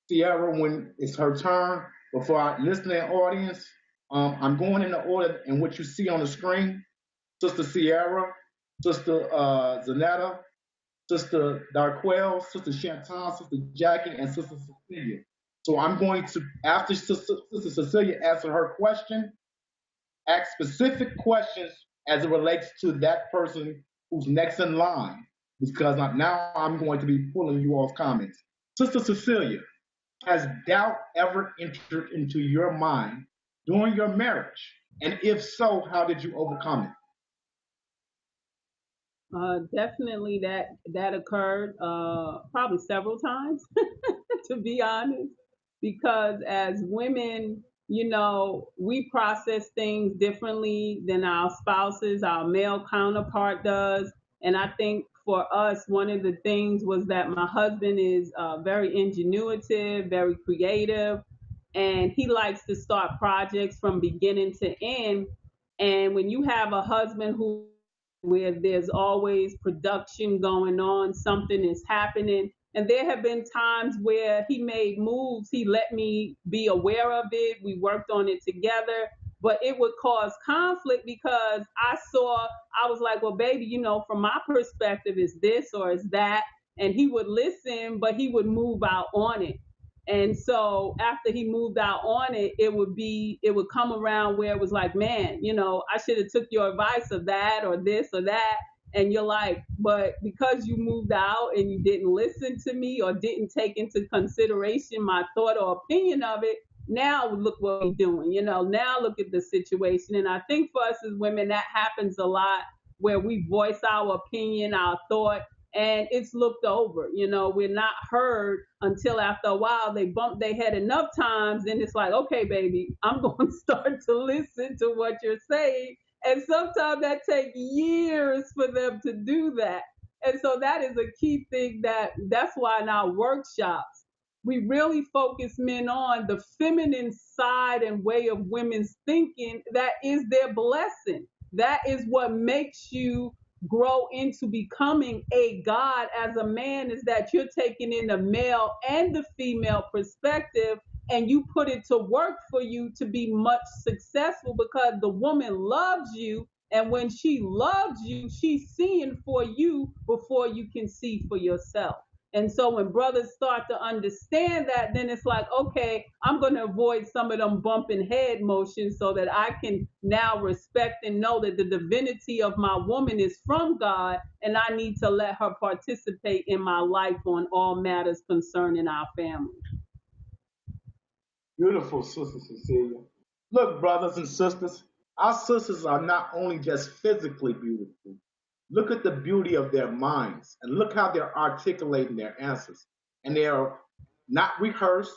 Sierra when it's her turn. But for our listening audience, I'm going in the order in which you see on the screen. Sister Sierra, Sister Zanetta, Sister Darquelle, Sister Chantal, Sister Jackie, and Sister Cecilia. So I'm going to, after Sister Cecilia answer her question, ask specific questions as it relates to that person who's next in line, because now I'm going to be pulling you all's comments. Sister Cecilia, has doubt ever entered into your mind during your marriage? And if so, how did you overcome it? Definitely that occurred probably several times, to be honest, because as women, we process things differently than our spouses, our male counterpart does. And I think for us, one of the things was that my husband is very ingenuitive, very creative, and he likes to start projects from beginning to end. And when you have a husband who where there's always production going on, something is happening. And there have been times where he made moves, he let me be aware of it, we worked on it together, but it would cause conflict because I was like, well, baby, from my perspective, is this or is that? And he would listen, but he would move out on it. And so after he moved out on it, it would come around where it was like, man, I should have took your advice of that or this or that. And you're like, but because you moved out and you didn't listen to me or didn't take into consideration my thought or opinion of it, now look what we're doing, now look at the situation. And I think for us as women, that happens a lot where we voice our opinion, our thought, and it's looked over. We're not heard until after a while they bump their head enough times, and it's like, okay, baby, I'm going to start to listen to what you're saying. And sometimes that takes years for them to do that. And so that is a key thing that's why in our workshops, we really focus men on the feminine side and way of women's thinking. That is their blessing. That is what makes you grow into becoming a God as a man, is that you're taking in the male and the female perspective and you put it to work for you to be much successful, because the woman loves you, and when she loves you, she's seeing for you before you can see for yourself. And so when brothers start to understand that, then it's like, okay, I'm going to avoid some of them bumping head motions so that I can now respect and know that the divinity of my woman is from God, and I need to let her participate in my life on all matters concerning our family. Beautiful, Sister Cecilia. Look, brothers and sisters, our sisters are not only just physically beautiful. Look at the beauty of their minds and look how they're articulating their answers. And they are not rehearsed.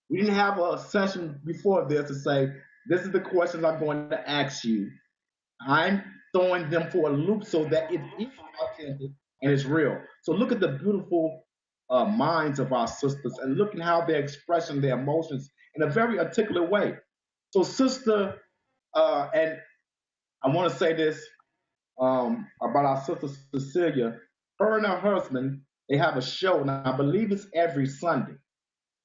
We didn't have a session before this to say, this is the questions I'm going to ask you. I'm throwing them for a loop so that it is authentic and it's real. So look at the beautiful minds of our sisters and look at how they're expressing their emotions in a very articulate way. So, sister, and I want to say this about our sister Cecilia. Her and her husband, they have a show, and I believe it's every Sunday.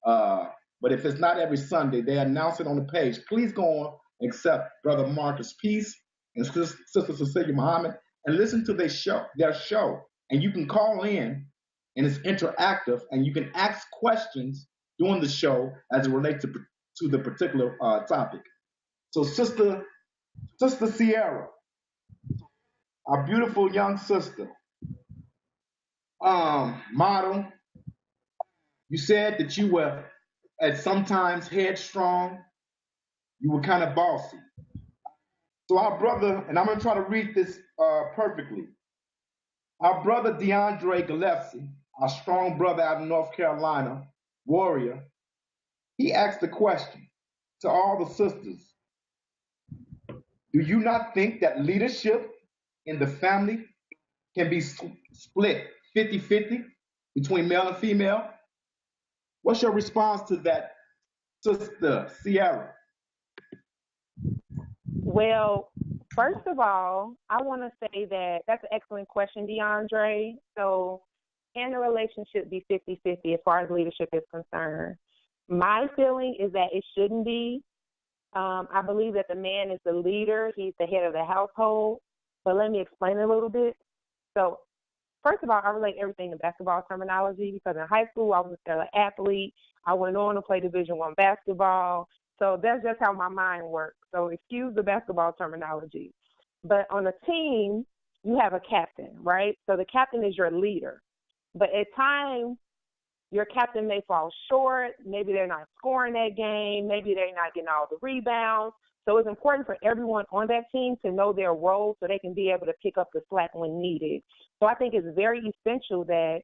But if it's not every Sunday, they announce it on the page. Please go on and accept Brother Marcus Peace and Sister Cecilia Muhammad and listen to their show. And you can call in, and it's interactive, and you can ask questions during the show as it relates to the particular topic. So, Sister Sierra, our beautiful young sister, model, you said that you were at sometimes headstrong, you were kind of bossy. So our brother, and I'm going to try to read this perfectly. Our brother DeAndre Gillespie, our strong brother out of North Carolina, warrior, he asked the question to all the sisters: do you not think that leadership in the family can be split 50-50 between male and female? What's your response to that, Sister Sierra? Well, first of all, I want to say that that's an excellent question, DeAndre. So, can a relationship be 50-50 as far as leadership is concerned? My feeling is that it shouldn't be. I believe that the man is the leader. He's the head of the household. But let me explain a little bit. So, first of all, I relate everything to basketball terminology because in high school I was a stellar athlete. I went on to play Division I basketball. So that's just how my mind works. So excuse the basketball terminology. But on a team, you have a captain, right? So the captain is your leader. But at times, your captain may fall short. Maybe they're not scoring that game. Maybe they're not getting all the rebounds. So it's important for everyone on that team to know their role so they can be able to pick up the slack when needed. So I think it's very essential that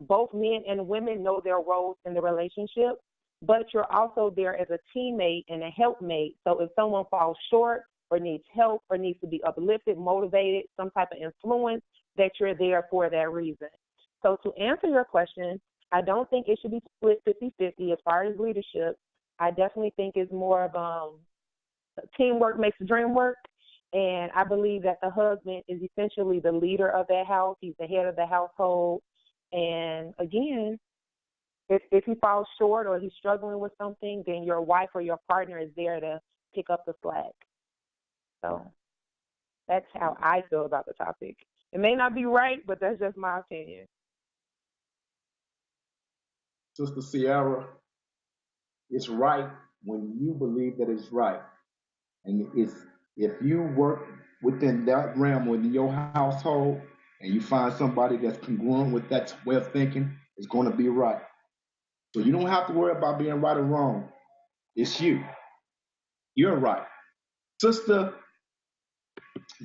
both men and women know their roles in the relationship, but you're also there as a teammate and a helpmate. So if someone falls short or needs help or needs to be uplifted, motivated, some type of influence, that you're there for that reason. So to answer your question, I don't think it should be split 50-50 as far as leadership. I definitely think it's more of teamwork makes the dream work. And I believe that the husband is essentially the leader of that house. He's the head of the household. And again, if he falls short or he's struggling with something, then your wife or your partner is there to pick up the slack. So that's how I feel about the topic. It may not be right, but that's just my opinion. Sister Sierra, it's right when you believe that it's right. And it's if you work within that realm within your household and you find somebody that's congruent with that way of thinking, it's going to be right. So you don't have to worry about being right or wrong. It's you. You're right. Sister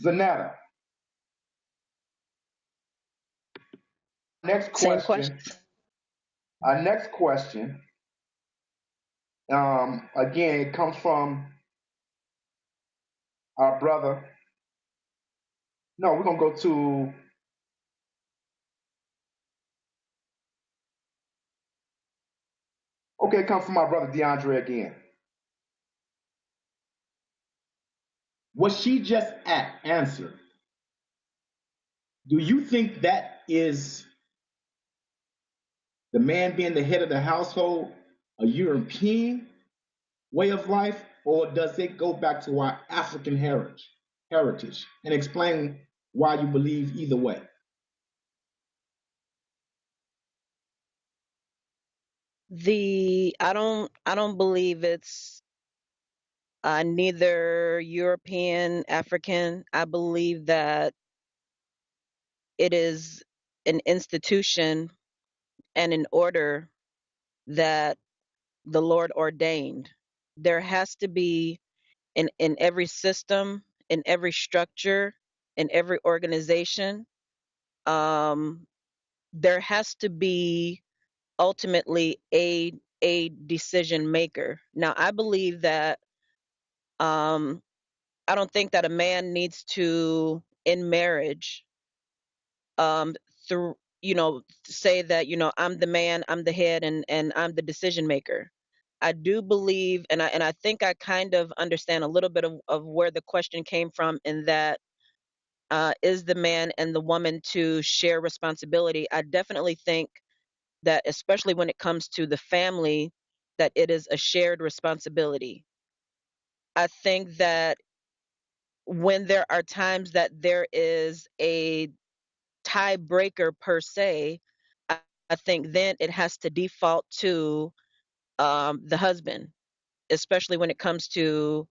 Zanetta, next Same question. question. Our next question, again, it comes from our brother. No, we're going to go to, okay, it comes from my brother DeAndre again. What she just answered, do you think that is the man being the head of the household a European way of life, or does it go back to our African heritage? And explain why you believe either way. I don't believe it's neither European, African. I believe that it is an institution and an order that the Lord ordained. There has to be in every system, in every structure, in every organization, um, there has to be ultimately a decision maker. Now, I believe that um, I don't think that a man needs to, in marriage, um, through say that I'm the man, I'm the head, and I'm the decision maker. I do believe, and I think I kind of understand a little bit of where the question came from, in that is the man and the woman to share responsibility. I definitely think that, especially when it comes to the family, that it is a shared responsibility. I think that when there are times that there is a tiebreaker per se, I, I think then it has to default to the husband, especially when it comes to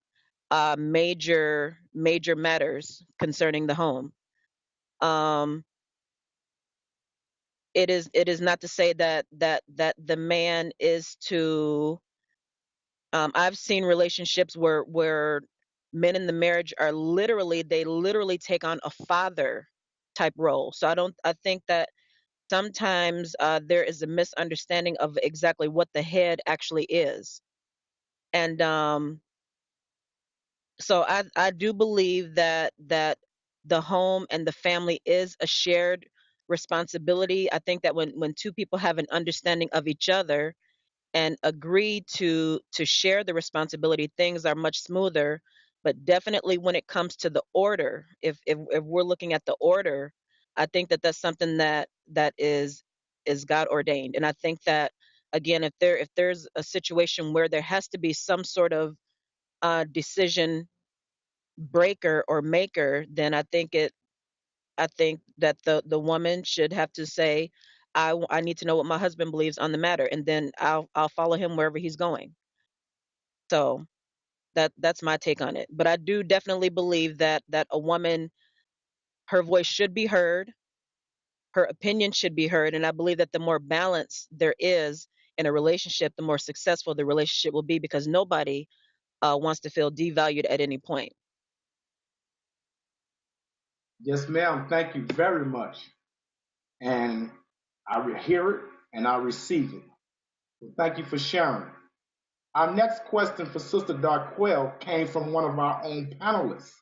major matters concerning the home. Um, it is not to say that the man is to. I've seen relationships where men in the marriage are literally take on a father type role. So I think that sometimes there is a misunderstanding of exactly what the head actually is. And so I do believe that the home and the family is a shared responsibility. I think that when two people have an understanding of each other and agree to share the responsibility, things are much smoother. But definitely when it comes to the order, if we're looking at the order, I think that that's something that is God ordained. And I think that, again, if there's a situation where there has to be some sort of decision breaker or maker, then I think I think that the woman should have to say, I need to know what my husband believes on the matter, and then I'll follow him wherever he's going. So that's my take on it. But I do definitely believe that a woman, her voice should be heard, her opinion should be heard, and I believe that the more balance there is in a relationship, the more successful the relationship will be, because nobody wants to feel devalued at any point. Yes, ma'am. Thank you very much. And hear it and I receive it. Well, thank you for sharing. Our next question for Sister Darquelle came from one of our own panelists.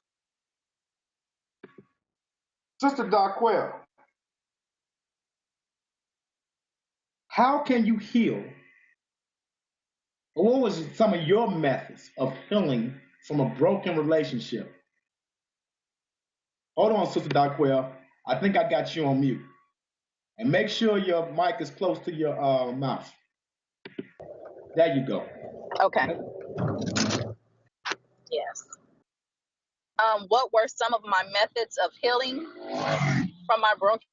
Sister Darquelle, how can you heal? Or what was some of your methods of healing from a broken relationship? Hold on, Sister Darquelle. I think I got you on mute. And make sure your mic is close to your mouth. There you go. Okay. Yes. What were some of my methods of healing from my broken?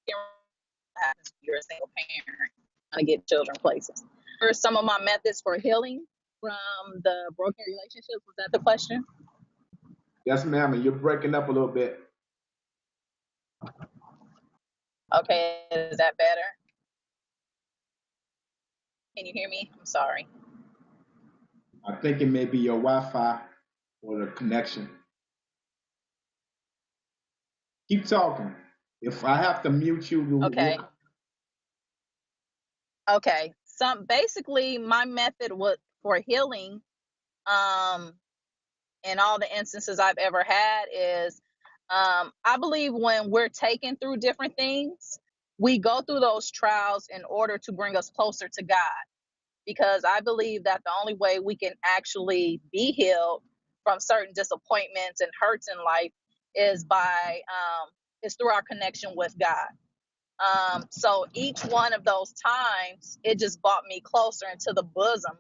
You're a single parent, trying to get children places. What are some of my methods for healing from the broken relationships? Was that the question? Yes, ma'am. And you're breaking up a little bit. Okay, is that better? Can you hear me? I'm sorry. I think it may be your Wi-Fi or the connection. Keep talking. If I have to mute you, Okay. Okay. Basically my method for healing, in all the instances I've ever had is, I believe when we're taken through different things, we go through those trials in order to bring us closer to God. Because I believe that the only way we can actually be healed from certain disappointments and hurts in life is is through our connection with God. So each one of those times, it just brought me closer into the bosom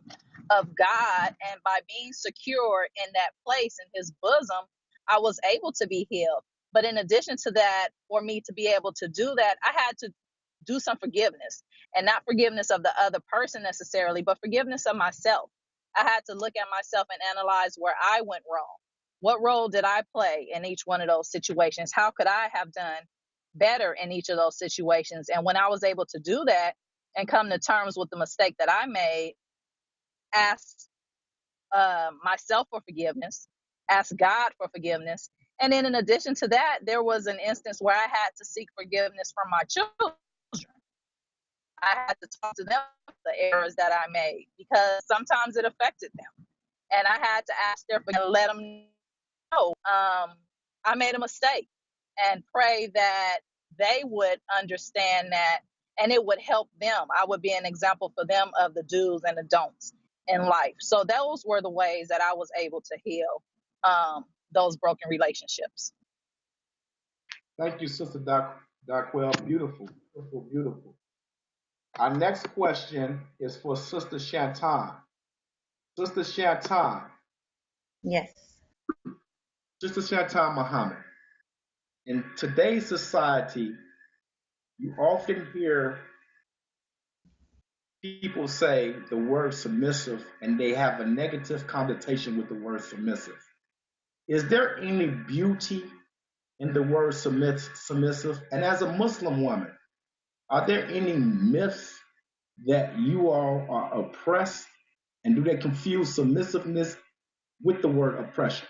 of God. And by being secure in that place, in his bosom, I was able to be healed. But in addition to that, for me to be able to do that, I had to do some forgiveness, and not forgiveness of the other person necessarily, but forgiveness of myself. I had to look at myself and analyze where I went wrong. What role did I play in each one of those situations? How could I have done better in each of those situations? And when I was able to do that and come to terms with the mistake that I made, ask myself for forgiveness, ask God for forgiveness. And then in addition to that, there was an instance where I had to seek forgiveness from my children. I had to talk to them about the errors that I made, because sometimes it affected them. And I had to ask their forgiveness and let them know I made a mistake, and pray that they would understand that and it would help them. I would be an example for them of the do's and the don'ts in life. So those were the ways that I was able to heal those broken relationships. Thank you, Sister Darquelle. Beautiful, beautiful, beautiful. Our next question is for Sister Shantan. Sister Shantan. Yes. Sister Shantan Muhammad. In today's society, you often hear people say the word submissive and they have a negative connotation with the word submissive. Is there any beauty in the word submissive? And as a Muslim woman, are there any myths that you all are oppressed? And do they confuse submissiveness with the word oppression?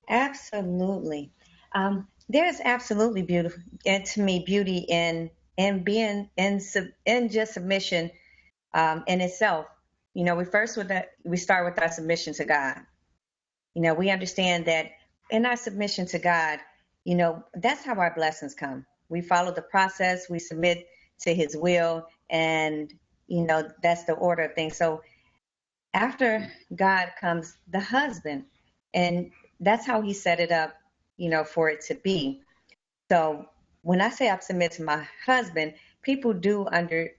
Absolutely. There's absolutely beautiful, and to me, beauty in being in just submission in itself. You know, we start with our submission to God. You know, we understand that in our submission to God, you know, that's how our blessings come. We follow the process, we submit to his will, and, you know, that's the order of things. So after God comes the husband, and that's how he set it up, you know, for it to be. So when I say I submit to my husband, people do understand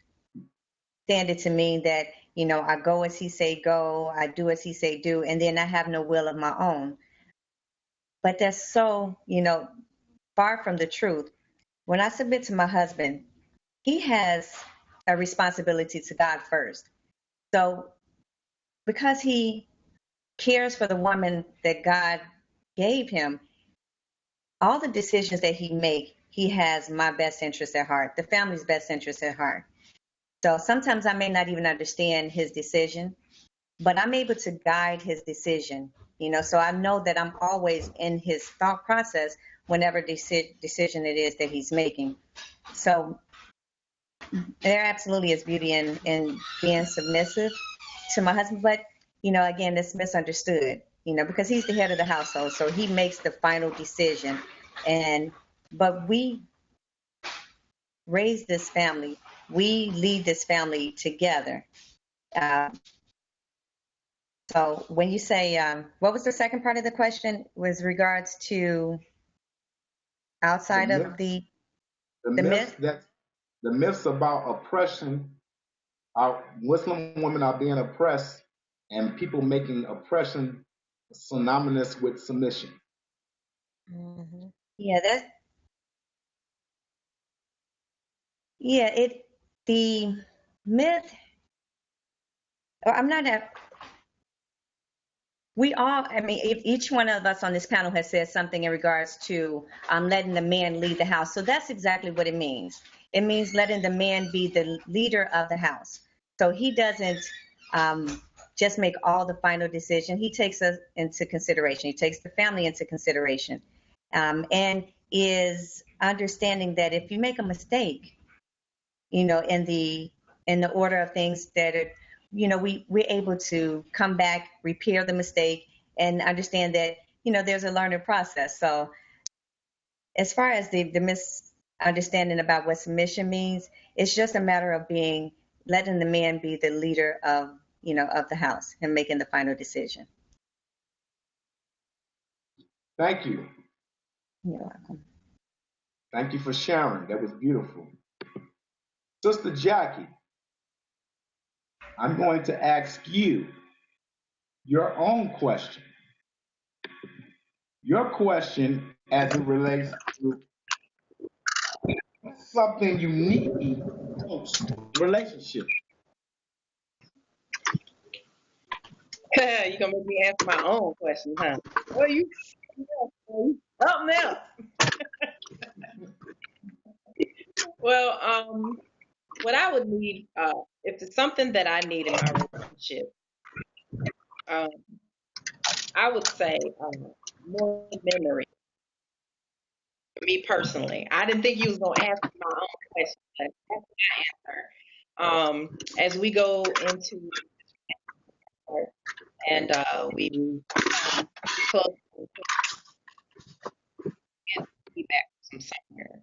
it to mean that, you know, I go as he say go, I do as he say do, and then I have no will of my own. but that's so, far from the truth. When I submit to my husband, he has a responsibility to God first. So because he cares for the woman that God gave him, all the decisions that he make, he has my best interest at heart, the family's best interest at heart. So sometimes I may not even understand his decision, but I'm able to guide his decision, so I know that I'm always in his thought process whenever decision it is that he's making. So there absolutely is beauty in being submissive to my husband, but again, it's misunderstood, because he's the head of the household, so he makes the final decision. But we raise this family, we lead this family together. So when you say, what was the second part of the question? Was regards to outside The of the myths myth? the myths about oppression. Our Muslim women are being oppressed, and people making oppression synonymous with submission. Yeah, the myth, or I'm not a, we all, I mean, each one of us on this panel has said something in regards to letting the man lead the house. So that's exactly what it means. It means letting the man be the leader of the house. So he doesn't just make all the final decision. He takes us into consideration. He takes the family into consideration, and is understanding that if you make a mistake, in the order of things that are, we're able to come back, repair the mistake, and understand that, there's a learning process. So as far as the misunderstanding about what submission means, it's just a matter of letting the man be the leader of the house and making the final decision. Thank you. You're welcome. Thank you for sharing. That was beautiful. Sister Jackie, I'm going to ask you your own question. Your question as it relates to something you need post relationship. You're gonna make me answer my own question, huh? Well, you something else. Well, what I would need, if it's something that I need in my relationship, um, I would say more memory. For me personally, I didn't think you was gonna ask my own question, but that's my answer. As we go into and we close and be back from somewhere.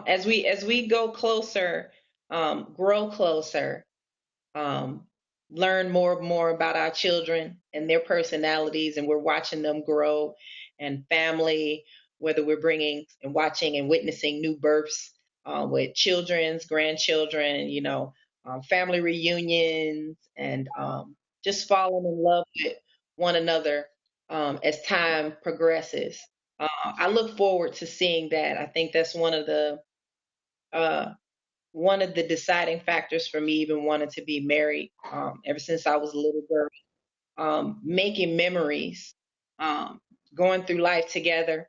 As we go closer, grow closer, um, learn more about our children and their personalities, and we're watching them grow, and family, whether we're bringing and watching and witnessing new births with children's grandchildren, family reunions, and just falling in love with one another as time progresses. I look forward to seeing that. I think that's uh, one of the deciding factors for me even wanting to be married ever since I was a little girl. Making memories, going through life together,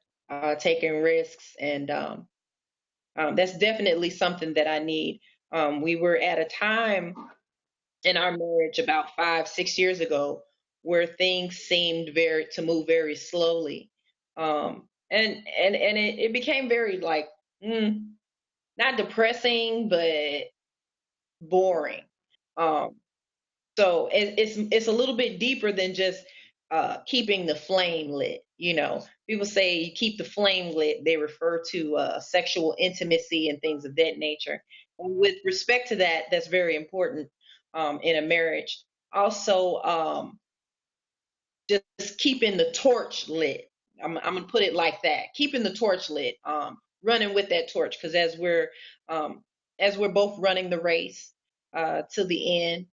taking risks, and that's definitely something that I need. We were at a time in our marriage about 5, 6 years ago where things seemed to move very slowly, and it became very like not depressing but boring. Um, so it's a little bit deeper than just keeping the flame lit. People say you keep the flame lit. They refer to sexual intimacy and things of that nature. And with respect to that, that's very important in a marriage. Also, just keeping the torch lit. I'm gonna put it like that. Keeping the torch lit. Running with that torch, because as we're both running the race to the end,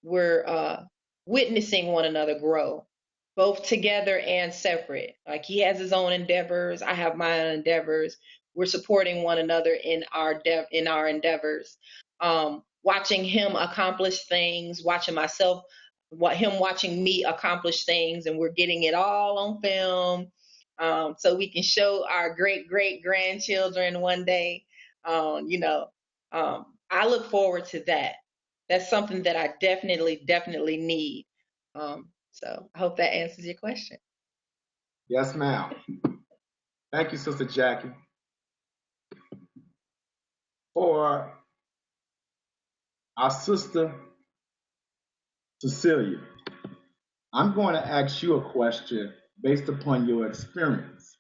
we're witnessing one another grow. both together and separate. Like he has his own endeavors, I have my own endeavors. We're supporting one another in our endeavors. Watching him accomplish things, watching myself, him watching me accomplish things, and we're getting it all on film, so we can show our great grandchildren one day. You know, I look forward to that. That's something that I definitely need. So I hope that answers your question. Yes, ma'am. Thank you, Sister Jackie. For our sister Cecilia, I'm going to ask you a question based upon your experience.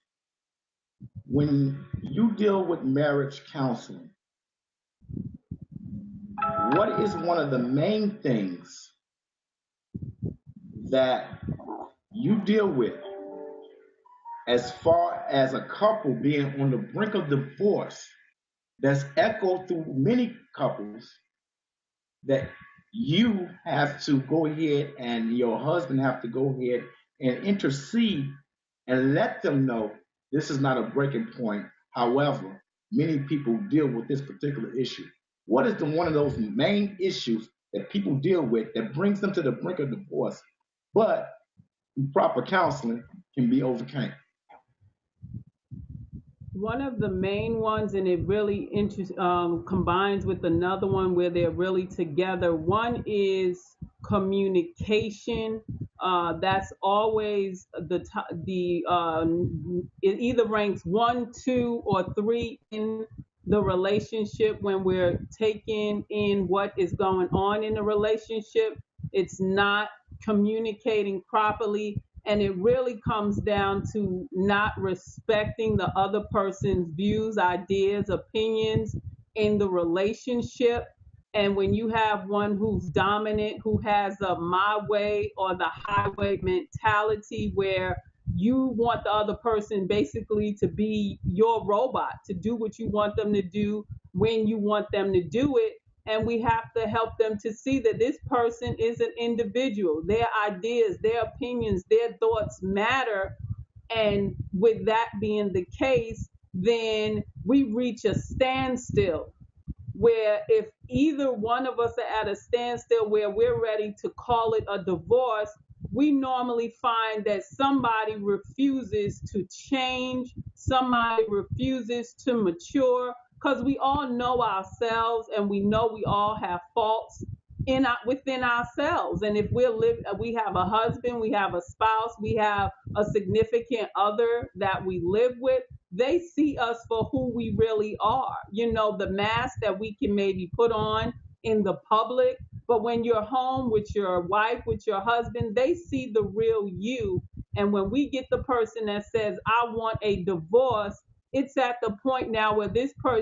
When you deal with marriage counseling, what is one of the main things that you deal with as far as a couple being on the brink of divorce that's echoed through many couples, that you have to go ahead and your husband have to go ahead and intercede and let them know this is not a breaking point. However, many people deal with this particular issue. What is one of those main issues that people deal with that brings them to the brink of divorce, but proper counseling can be overcome? One of the main ones, and it really combines with another one where they're really together. One is communication. That's always it either ranks 1, 2, or 3 in the relationship. When we're taking in what is going on in the relationship, it's not communicating properly. And it really comes down to not respecting the other person's views, ideas, opinions in the relationship. And when you have one who's dominant, who has a my way or the highway mentality, where you want the other person basically to be your robot, to do what you want them to do when you want them to do it. And we have to help them to see that this person is an individual. Their ideas, their opinions, their thoughts matter. And with that being the case, then we reach a standstill where if either one of us are at a standstill where we're ready to call it a divorce, we normally find that somebody refuses to change, somebody refuses to mature, because we all know ourselves and we know we all have faults within ourselves. And if we have a husband, we have a spouse, we have a significant other that we live with, they see us for who we really are. You know, the mask that we can maybe put on in the public, but when you're home with your wife, with your husband, they see the real you. And when we get the person that says, I want a divorce, it's at the point now where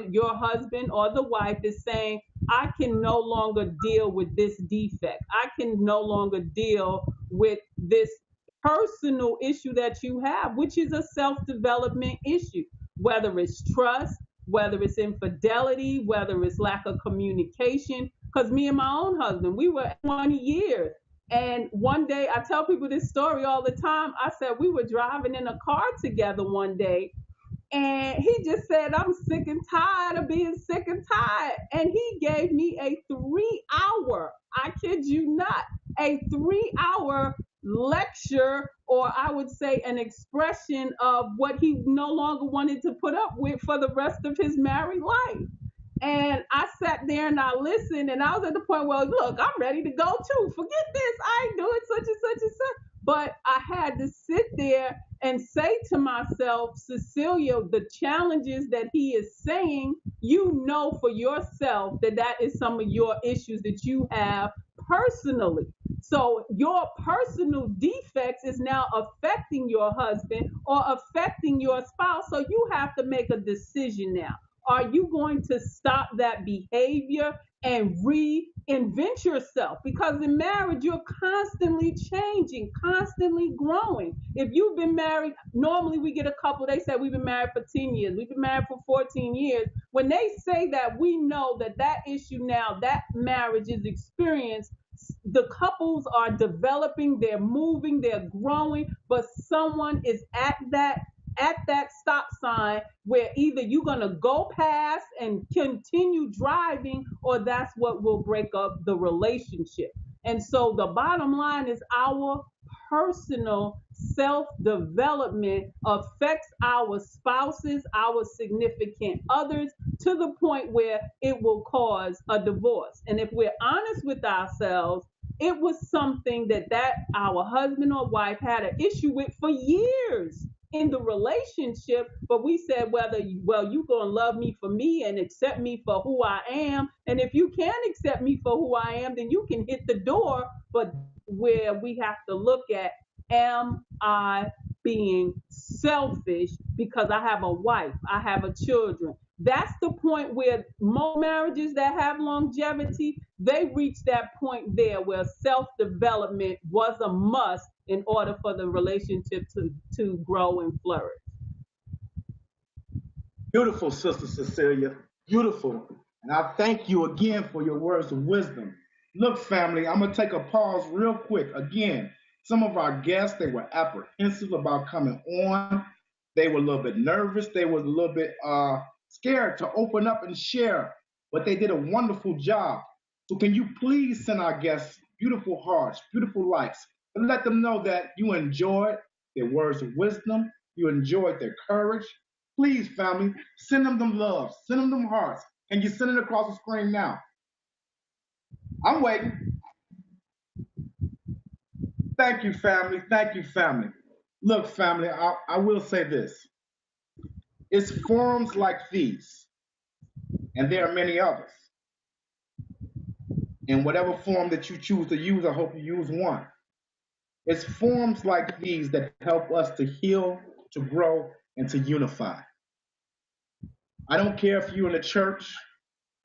your husband or the wife is saying, I can no longer deal with this defect. I can no longer deal with this personal issue that you have, which is a self-development issue, whether it's trust, whether it's infidelity, whether it's lack of communication. Because me and my own husband, we were 20 years. And one day, I tell people this story all the time. I said, we were driving in a car together one day, and he just said, I'm sick and tired of being sick and tired. And he gave me a 3-hour, I kid you not, a 3-hour lecture, or I would say an expression of what he no longer wanted to put up with for the rest of his married life. And I sat there and I listened, and I was at the point where, look, I'm ready to go too. Forget this. I ain't doing such and such and such. But I had to sit there and say to myself, Cecilia, the challenges that he is saying, you know for yourself that that is some of your issues that you have personally. So your personal defects is now affecting your husband or affecting your spouse. So you have to make a decision now. Are you going to stop that behavior and reinvent yourself? Because in marriage, you're constantly changing, constantly growing. If you've been married, normally we get a couple, they say we've been married for 10 years, we've been married for 14 years. When they say that, we know that that issue now, that marriage is experienced the couples are developing, they're moving, they're growing, but someone is at that stop sign where either you're going to go past and continue driving, or that's what will break up the relationship. And so the bottom line is our personal self-development affects our spouses, our significant others, to the point where it will cause a divorce. And if we're honest with ourselves, it was something that our husband or wife had an issue with for years in the relationship, but we said, you're going to love me for me and accept me for who I am. And if you can accept me for who I am, then you can hit the door. But where we have to look at, am I being selfish because I have a wife, I have a children? That's the point where most marriages that have longevity, they reach that point there where self-development was a must in order for the relationship to grow and flourish. Beautiful, Sister Cecilia. Beautiful. And I thank you again for your words of wisdom. Look, family, I'm going to take a pause real quick. Again, some of our guests, they were apprehensive about coming on. They were a little bit nervous. They were a little bit scared to open up and share, but they did a wonderful job. So can you please send our guests beautiful hearts, beautiful likes, and let them know that you enjoyed their words of wisdom, you enjoyed their courage. Please, family, send them love, send them hearts. Can you send it across the screen now? I'm waiting. Thank you, family. Thank you, family. Look, family, I will say this. It's forums like these, and there are many others. In whatever form that you choose to use, I hope you use one. It's forums like these that help us to heal, to grow, and to unify. I don't care if you're in the church.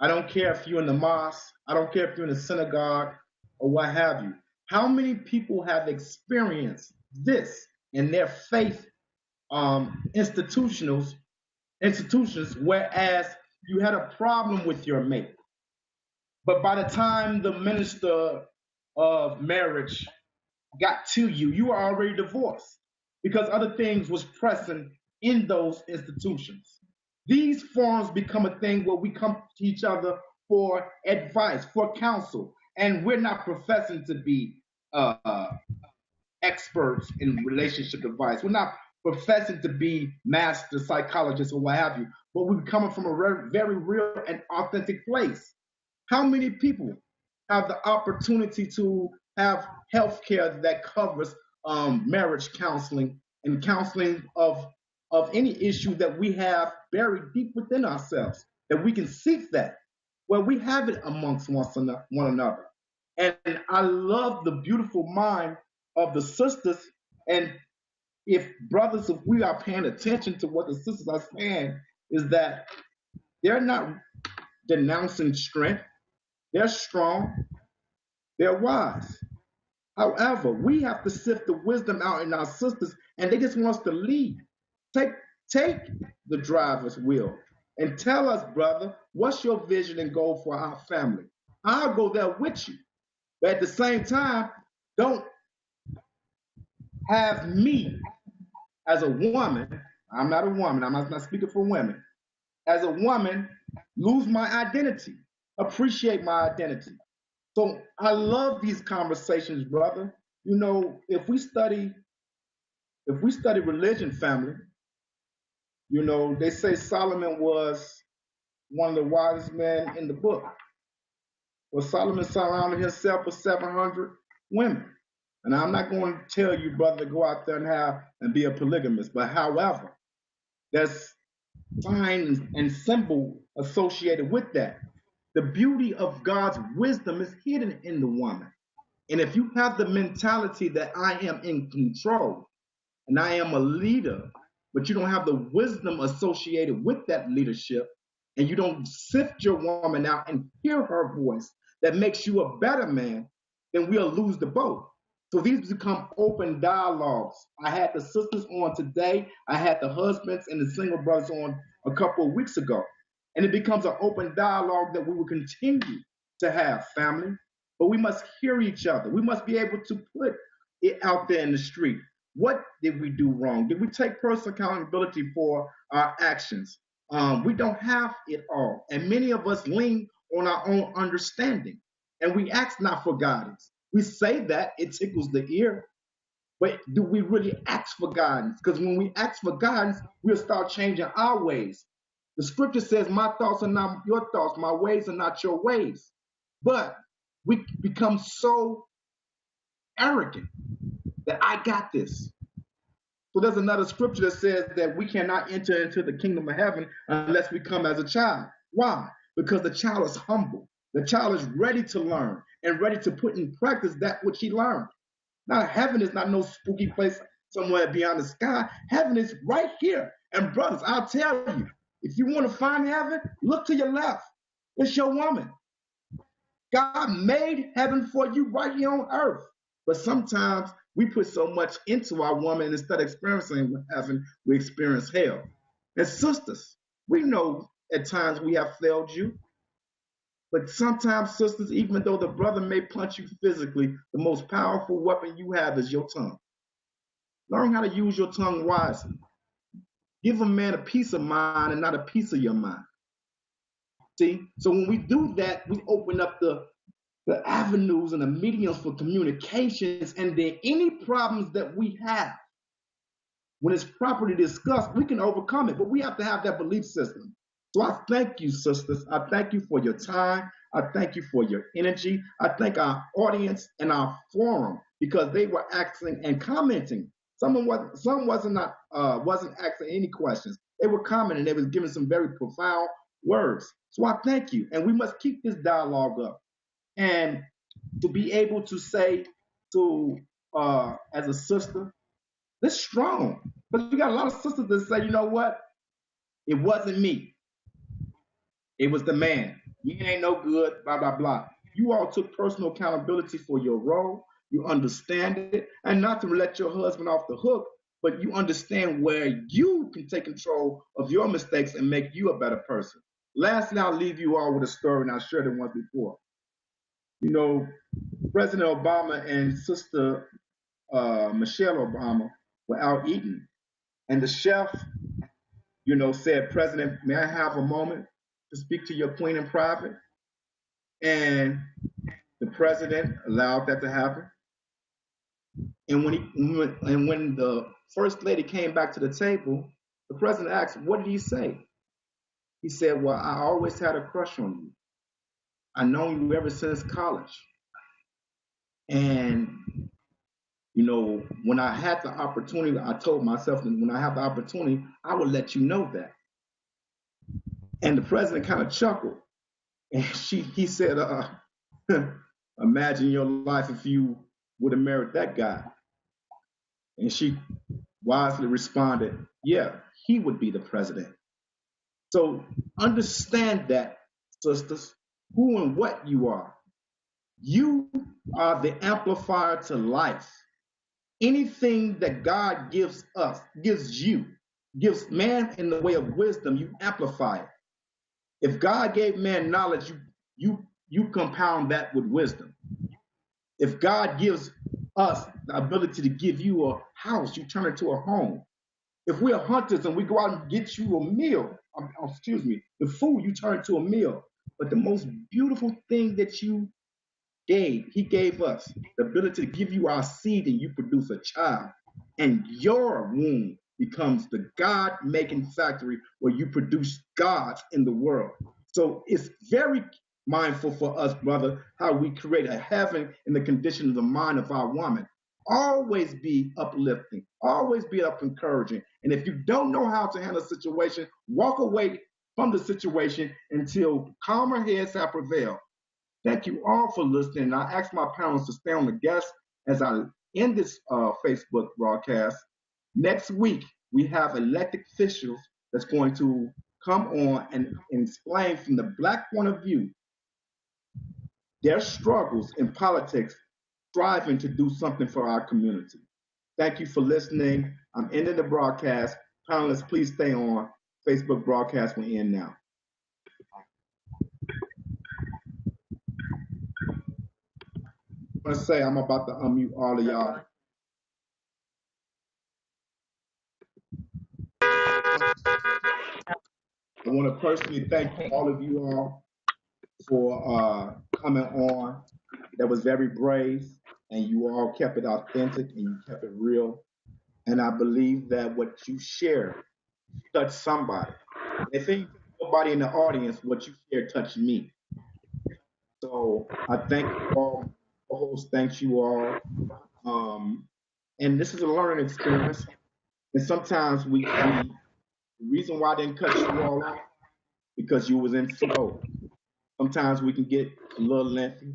I don't care if you're in the mosque. I don't care if you're in the synagogue or what have you. How many people have experienced this in their faith institutions, whereas you had a problem with your mate, but by the time the minister of marriage got to you, you were already divorced because other things was pressing in those institutions. These forums become a thing where we come to each other for advice, for counsel, and we're not professing to be experts in relationship advice. We're not professing to be master psychologists or what have you, but we're coming from a very real and authentic place. How many people have the opportunity to have health care that covers marriage counseling and counseling of any issue that we have buried deep within ourselves, that we can seek that? Well, we have it amongst one another. And I love the beautiful mind of the sisters. And if we are paying attention to what the sisters are saying, is that they're not denouncing strength. They're strong. They're wise. However, we have to sift the wisdom out in our sisters, and they just want us to lead. Take the driver's wheel and tell us, brother, what's your vision and goal for our family? I'll go there with you. But at the same time, don't have me as a woman, I'm not a woman, I'm not speaking for women, as a woman, lose my identity, appreciate my identity. So I love these conversations, brother. You know, if we study religion, family, you know, they say Solomon was one of the wisest men in the book. Well, Solomon surrounded himself with 700 women. And I'm not going to tell you, brother, to go out there and be a polygamist. But however, there's sign and symbol associated with that. The beauty of God's wisdom is hidden in the woman. And if you have the mentality that I am in control and I am a leader, but you don't have the wisdom associated with that leadership, and you don't sift your woman out and hear her voice that makes you a better man, then we'll lose the boat. So these become open dialogues. I had the sisters on today. I had the husbands and the single brothers on a couple of weeks ago. And it becomes an open dialogue that we will continue to have, family. but we must hear each other. We must be able to put it out there in the street. What did we do wrong? Did we take personal accountability for our actions? We don't have it all, and many of us lean on our own understanding, and we ask not for guidance. We say that it tickles the ear, but do we really ask for guidance? Because when we ask for guidance, we'll start changing our ways. The scripture says, my thoughts are not your thoughts, my ways are not your ways. But we become so arrogant that I got this. So there's another scripture that says that we cannot enter into the kingdom of heaven unless we come as a child. Why? Because the child is humble. The child is ready to learn and ready to put in practice that which he learned. Now, heaven is not no spooky place somewhere beyond the sky. Heaven is right here. And brothers, I'll tell you, if you want to find heaven, look to your left. It's your woman. God made heaven for you right here on earth. But sometimes we put so much into our woman, and instead of experiencing heaven, we experience hell. And sisters, we know at times we have failed you. But sometimes, sisters, even though the brother may punch you physically, the most powerful weapon you have is your tongue. Learn how to use your tongue wisely. Give a man a peace of mind and not a piece of your mind. See? So when we do that, we open up the avenues and the mediums for communications, and then any problems that we have, when it's properly discussed, we can overcome it. But we have to have that belief system. So I thank you, sisters. I thank you for your time. I thank you for your energy. I thank our audience and our forum because they were asking and commenting. Some wasn't asking any questions. They were commenting. They was giving some very profound words. So I thank you, and we must keep this dialogue up. And to be able to say to as a sister, this strong. But you got a lot of sisters that say, you know what? It wasn't me. It was the man. You ain't no good, blah, blah, blah. You all took personal accountability for your role. You understand it. And not to let your husband off the hook, but you understand where you can take control of your mistakes and make you a better person. Lastly, I'll leave you all with a story, and I shared it once before. You know, President Obama and Sister Michelle Obama were out eating. And the chef, you know, said, President, may I have a moment to speak to your queen in private? And the president allowed that to happen. And when the first lady came back to the table, the president asked, what did he say? He said, well, I always had a crush on you. I've known you ever since college. And, you know, when I had the opportunity, I told myself that when I have the opportunity, I will let you know that. And the president kind of chuckled. And he said, imagine your life if you would have married that guy. And she wisely responded, yeah, he would be the president. So understand that, sisters, who and what you are. You are the amplifier to life. Anything that God gives us, gives man in the way of wisdom, you amplify it. If God gave man knowledge, you compound that with wisdom. If God gives us the ability to give you a house, you turn it to a home. If we're hunters and we go out and get you a meal, the food, you turn it to a meal. But the most beautiful thing that he gave us the ability to give you our seed and you produce a child. And your womb becomes the God-making factory where you produce gods in the world. So it's very mindful for us, brother, how we create a heaven in the condition of the mind of our woman. Always be uplifting, always be up encouraging. And if you don't know how to handle a situation, walk away from the situation until calmer heads have prevailed. Thank you all for listening. I ask my panelists to stay on the guest as I end this Facebook broadcast. Next week, we have elected officials that's going to come on and explain from the Black point of view their struggles in politics, striving to do something for our community. Thank you for listening. I'm ending the broadcast. Panelists, please stay on. Facebook broadcast will end now. want to say I'm about to unmute all of y'all. I want to personally thank all of you all for coming on. That was very brave, and you all kept it authentic and you kept it real. And I believe that what you shared touched somebody. If ain't nobody in the audience, what you shared touched me. So I thank you all. Co-host, thanks you all. And this is a learning experience. And sometimes the reason why I didn't cut you all off because you was in flow. Sometimes we can get a little lengthy.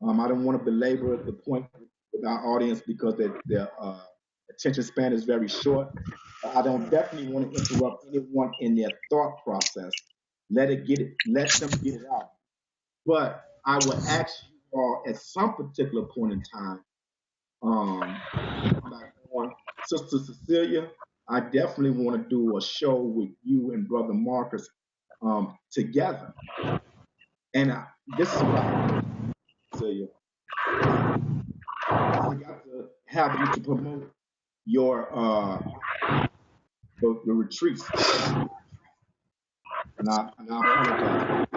I don't want to belabor the point with our audience because their attention span is very short. I don't definitely want to interrupt anyone in their thought process. Let them get it out. But I would ask you all at some particular point in time, like on Sister Cecilia, I definitely want to do a show with you and Brother Marcus together. And this is what I Cecilia. I got to have you to promote your the retreats, and I apologize.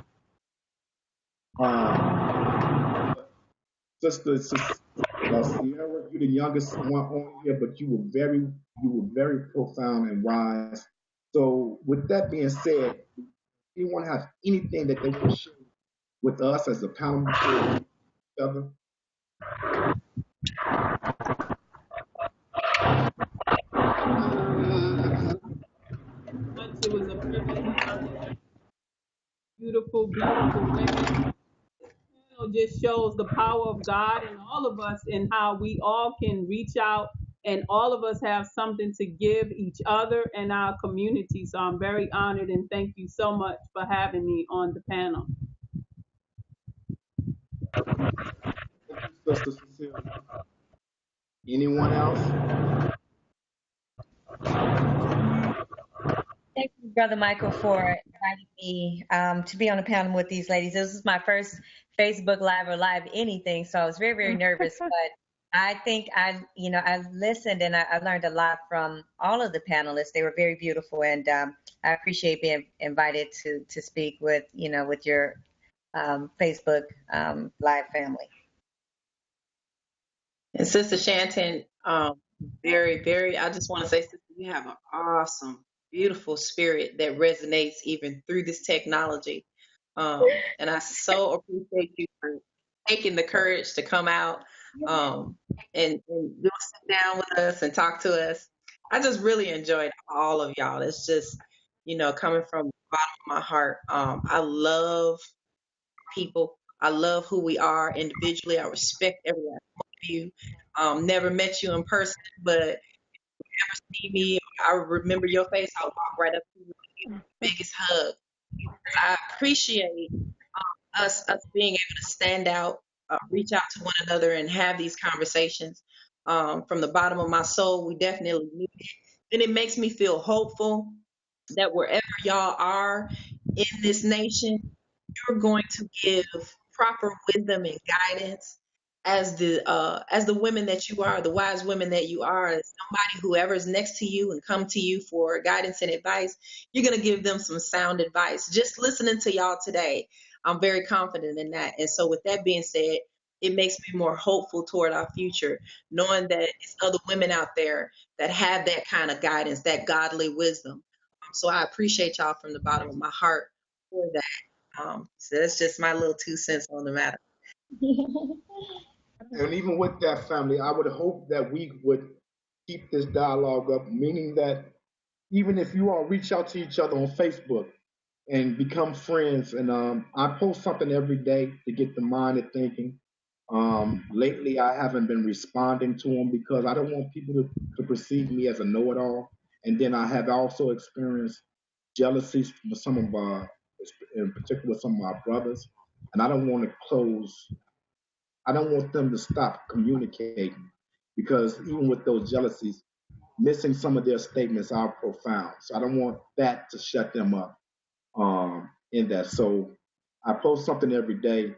Sister Sierra, you're the youngest one on here, but you were very profound and wise. So, with that being said, anyone have anything that they can share with us as a panel before each other? It was a privilege. Beautiful, beautiful women. Just shows the power of God in all of us and how we all can reach out and all of us have something to give each other and our community. So I'm very honored and thank you so much for having me on the panel. Sister Cecilia. Anyone else? Thank you, Brother Michael, for inviting me to be on the panel with these ladies. This is my first Facebook Live or live anything, so I was very, very nervous. But I think I listened and I learned a lot from all of the panelists. They were very beautiful, and I appreciate being invited to speak with your Facebook Live family. And Sister Shanton, very, very, I just want to say, Sister, you have an awesome, beautiful spirit that resonates even through this technology. And I so appreciate you for taking the courage to come out and sit down with us and talk to us. I just really enjoyed all of y'all. It's just, coming from the bottom of my heart. I love people. I love who we are individually. I respect every last one of you. Never met you in person, but if you ever see me, I remember your face. I'll walk right up to you and give you the biggest hug. I appreciate us being able to stand out, reach out to one another, and have these conversations. From the bottom of my soul, we definitely need it. And it makes me feel hopeful that wherever y'all are in this nation, you're going to give proper wisdom and guidance as the women that you are, the wise women that you are, as somebody whoever's next to you and come to you for guidance and advice, you're going to give them some sound advice. Just listening to y'all today, I'm very confident in that. And so with that being said, it makes me more hopeful toward our future, knowing that it's other women out there that have that kind of guidance, that godly wisdom. So I appreciate y'all from the bottom of my heart for that. So that's just my little 2 cents on the matter. And even with that, family, I would hope that we would keep this dialogue up, meaning that even if you all reach out to each other on Facebook and become friends, and I post something every day to get the mind of thinking. Lately, I haven't been responding to them because I don't want people to perceive me as a know-it-all. And then I have also experienced jealousy with some of in particular, some of my brothers, and I don't want to close. I don't want them to stop communicating because even with those jealousies, missing some of their statements are profound. So I don't want that to shut them up in that. So I post something every day.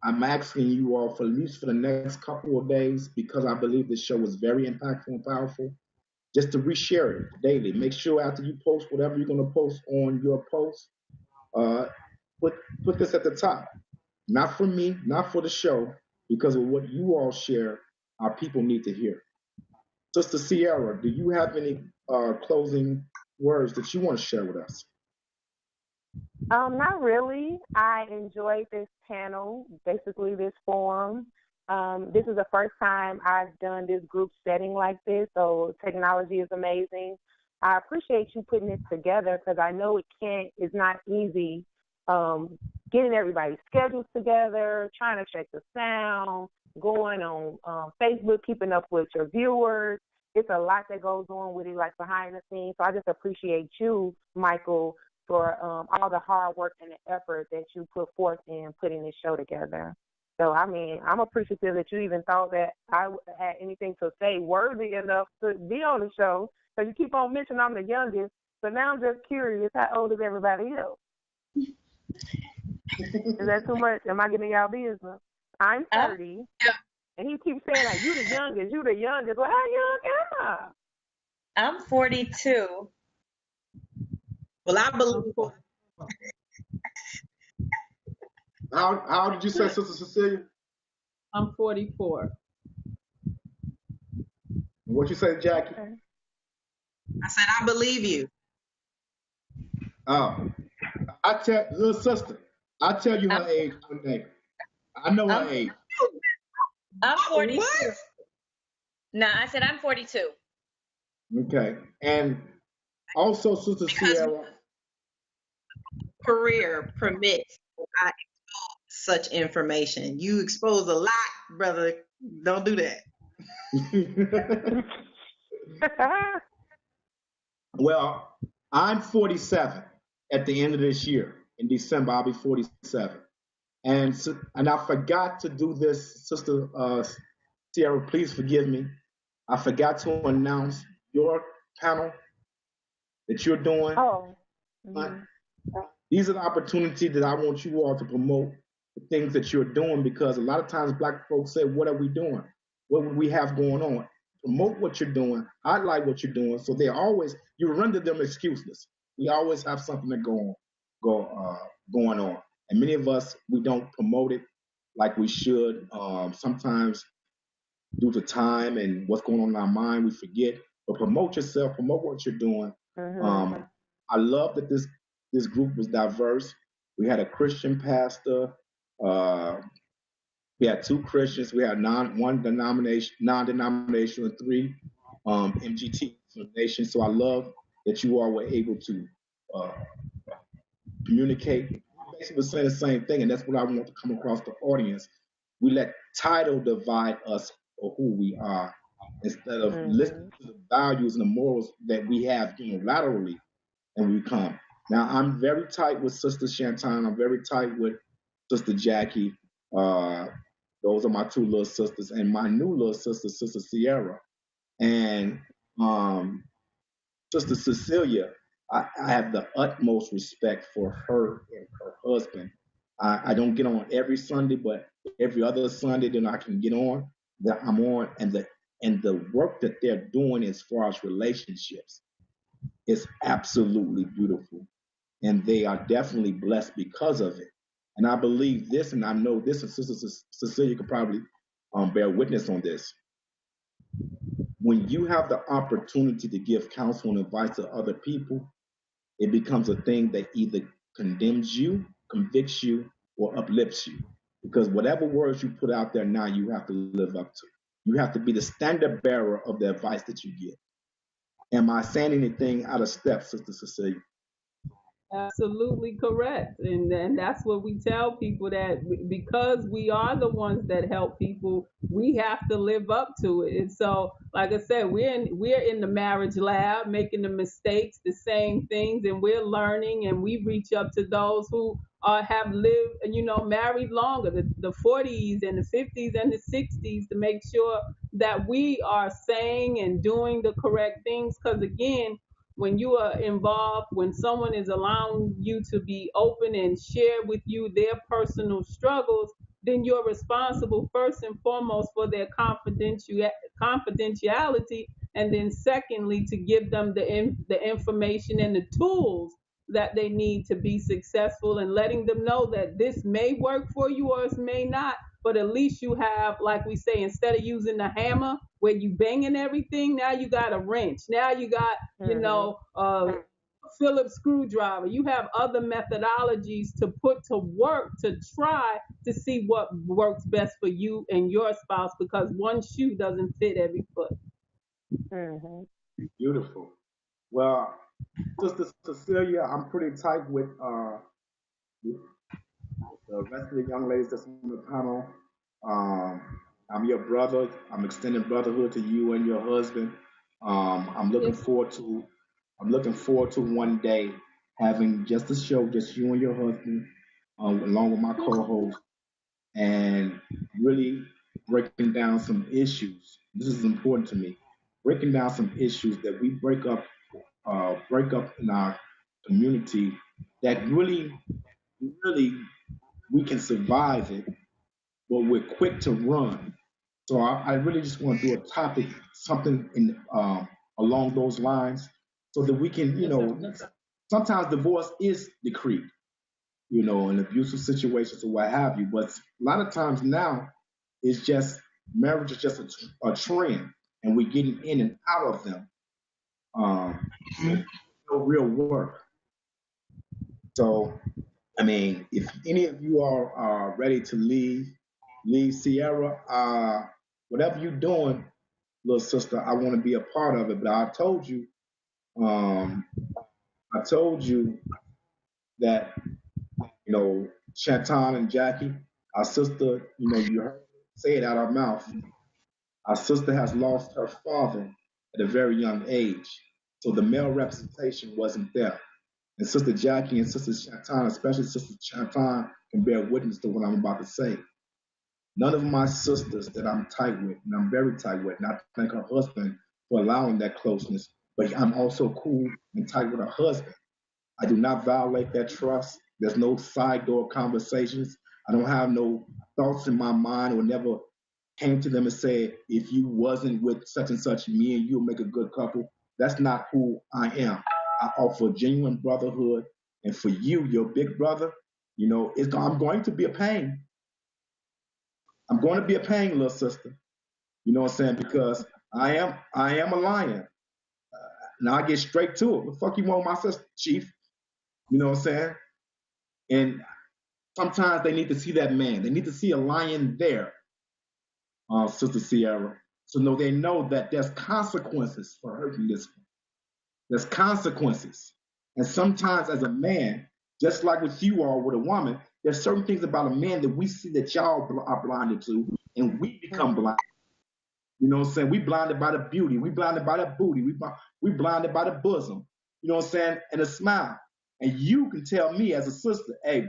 I'm asking you all for at least for the next couple of days, because I believe this show is very impactful and powerful, just to reshare it daily. Make sure after you post whatever you're going to post on your post, uh, put put this at the top. Not for me, not for the show, because of what you all share, our people need to hear. Sister Sierra, do you have any closing words that you want to share with us? Not really. I enjoyed this panel, basically this forum. This is the first time I've done this group setting like this, so technology is amazing. I appreciate you putting this together because I know it's not easy getting everybody's schedules together, trying to check the sound, going on Facebook, keeping up with your viewers. It's a lot that goes on with it, like behind the scenes. So I just appreciate you, Michael, for all the hard work and the effort that you put forth in putting this show together. So, I mean, I'm appreciative that you even thought that I had anything to say worthy enough to be on the show. So you keep on mentioning I'm the youngest. So now I'm just curious, how old is everybody else? Is that too much? Am I getting y'all business? I'm 30. And he keeps saying, like, you the youngest, you the youngest. Well, how young am I? I'm 42. Well, I believe. How did you say, Sister Cecilia? I'm 44. What you say, Jackie? I said I believe you. I tell little sister, I tell you her age one day. I know her age. I'm 42. What? No, I said I'm 42. Okay. And also, Sister Because Sierra. career permits I expose such information. You expose a lot, brother. Don't do that. Well, I'm 47 at the end of this year. In December, I'll be 47. And I forgot to do this, Sister Sierra, please forgive me. I forgot to announce your panel that you're doing. Oh. Mm-hmm. These are the opportunities that I want you all to promote the things that you're doing, because a lot of times Black folks say, what are we doing? What would we have going on? Promote what you're doing, highlight what you're doing, so you render them excuseless. We always have something to going on. And many of us, we don't promote it like we should. Sometimes due to time and what's going on in our mind, we forget. But promote yourself, promote what you're doing. Mm-hmm. I love that this group was diverse. We had a Christian pastor. We had 2 Christians. We had non-denominational, and 3 MGT nations. So I love that you all were able to communicate. Basically, saying the same thing, and that's what I want to come across the audience. We let title divide us for who we are, instead of listening to the values and the morals that we have unilaterally, and we come. Now, I'm very tight with Sister Shantan. I'm very tight with Sister Jackie. Those are my 2 little sisters, and my new little sister, Sister Sierra. And Sister Cecilia, I have the utmost respect for her and her husband. I don't get on every Sunday, but every other Sunday then I can get on, that I'm on, and the work that they're doing as far as relationships is absolutely beautiful. And they are definitely blessed because of it. And I believe this, and I know this, and Sister Cecilia could probably bear witness on this. When you have the opportunity to give counsel and advice to other people, it becomes a thing that either condemns you, convicts you, or uplifts you. Because whatever words you put out there now, you have to live up to. You have to be the standard bearer of the advice that you give. Am I saying anything out of step, Sister Cecilia? Absolutely correct. And that's what we tell people, that because we are the ones that help people, we have to live up to it. And so, like I said, we're in the marriage lab making the mistakes, the same things, and we're learning, and we reach up to those who have lived, married longer, the 40s and the 50s and the 60s, to make sure that we are saying and doing the correct things. Because again, when you are involved, when someone is allowing you to be open and share with you their personal struggles, then you're responsible first and foremost for their confidentiality, and then secondly to give them the information and the tools that they need to be successful, and letting them know that this may work for you or it may not, but at least you have, like we say, instead of using the hammer where you banging everything, now you got a wrench, now you got Phillips screwdriver. You have other methodologies to put to work to try to see what works best for you and your spouse, because one shoe doesn't fit every foot. Beautiful. Well, Sister Cecilia, I'm pretty tight with the rest of the young ladies that's on the panel. I'm your brother. I'm extending brotherhood to you and your husband. I'm looking forward to one day having just a show, just you and your husband, along with my co-host, and really breaking down some issues. This is important to me. Breaking down some issues that we break up in our community that really we can survive it, but we're quick to run. So I really just want to do a topic, something in along those lines, so that we can, sometimes divorce is decreed, in abusive situations or what have you. But a lot of times now, it's just marriage is just a trend, and we're getting in and out of them. No real work. So, I mean, if any of you are ready to leave Sierra, whatever you're doing, little sister, I want to be a part of it. But I told you that, Chanton and Jackie, our sister, you heard her say it out of our mouth. Our sister has lost her father at a very young age. So the male representation wasn't there. And Sister Jackie and Sister Chanton, especially Sister Chanton, can bear witness to what I'm about to say. None of my sisters that I'm tight with, and I'm very tight with, and I thank her husband for allowing that closeness, but I'm also cool and tight with her husband. I do not violate that trust. There's no side door conversations. I don't have no thoughts in my mind or never came to them and said, if you wasn't with such and such, me and you will make a good couple. That's not who I am. I offer genuine brotherhood. And for you, your big brother, I'm going to be a pain. I'm going to be a pain, little sister. You know what I'm saying? Because I am a lion. Now I get straight to it. What the fuck you want, my sister, Chief? You know what I'm saying? And sometimes they need to see that man. They need to see a lion there, Sister Sierra. So they know that there's consequences for hurting this one. There's consequences. And sometimes as a man, just like with you or with a woman, there's certain things about a man that we see that y'all are blinded to, and we become blind. You know what I'm saying? We blinded by the beauty. We blinded by the booty. We blinded by the bosom. You know what I'm saying? And a smile. And you can tell me as a sister, hey,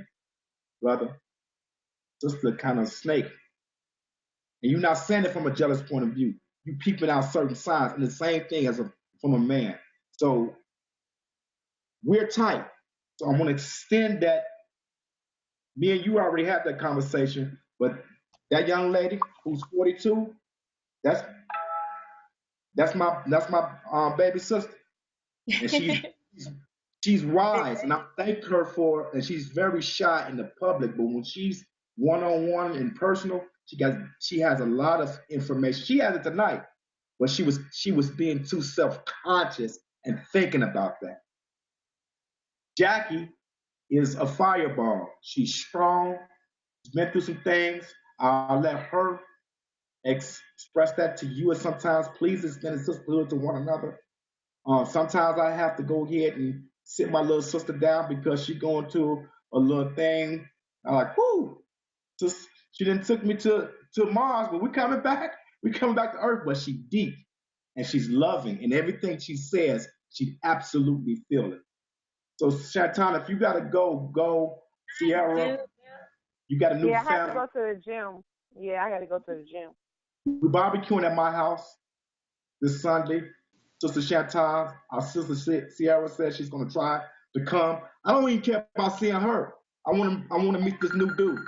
brother, sister kind of snake. And you're not saying it from a jealous point of view. You peeping out certain signs, and the same thing from a man. So we're tight. So I'm going to extend that. Me and you already had that conversation, but that young lady who's 42, that's my baby sister, and she's wise, and I thank her for. And she's very shy in the public, but when she's one-on-one and personal, she has a lot of information. She has it tonight, but she was being too self-conscious and thinking about that. Jackie is a fireball. She's strong. She's been through some things. I'll let her express that to you, and sometimes please extend sisterhood to one another. Sometimes I have to go ahead and sit my little sister down because she's going through a little thing. I'm like, whoo, she didn't took me to Mars, but we're coming back. We're coming back to Earth, but she's deep and she's loving, and everything she says, she absolutely feel it. So Chanton, if you gotta go, Sierra. You got a new family. Yeah, I have to go to the gym. Yeah, I got to go to the gym. We're barbecuing at my house this Sunday. Sister Chantal, our sister Sierra says she's gonna try to come. I don't even care about seeing her. I want to meet this new dude.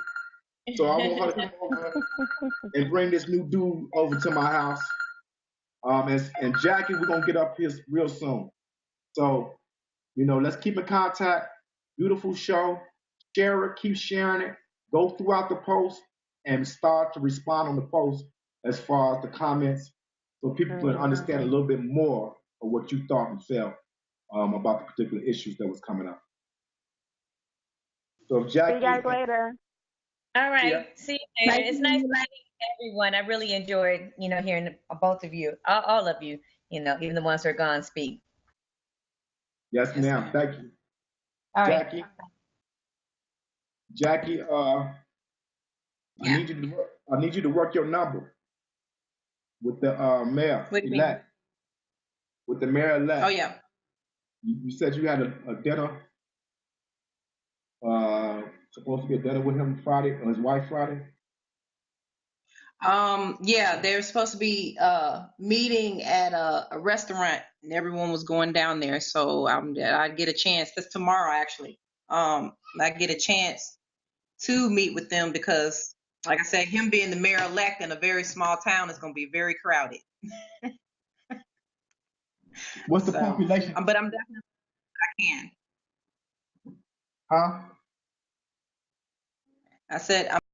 So I want her to come over and bring this new dude over to my house. And Jackie, we're gonna get up here real soon. So, let's keep in contact. Beautiful show. Share it, keep sharing it. Go throughout the post and start to respond on the post as far as the comments so people can understand a little bit more of what you thought and felt about the particular issues that was coming up. So See Jackie, you guys later. All right. Yeah. See you later. It's nice meeting everyone. I really enjoyed, hearing both of you, all of you, even the ones who are gone speak. Yes, ma'am. Thank you. All right. Jackie, I need you to work your number with the mayor What do you mean? elect. With the mayor elect. Oh, yeah. You said you had a dinner, supposed to be a dinner with him Friday, or his wife Friday? Yeah, they're supposed to be meeting at a restaurant, and everyone was going down there. So I get a chance. That's tomorrow, actually. I get a chance to meet with them because, like I said, him being the mayor-elect in a very small town is going to be very crowded. What's the So, population? but I'm definitely I can. Huh? I said I'm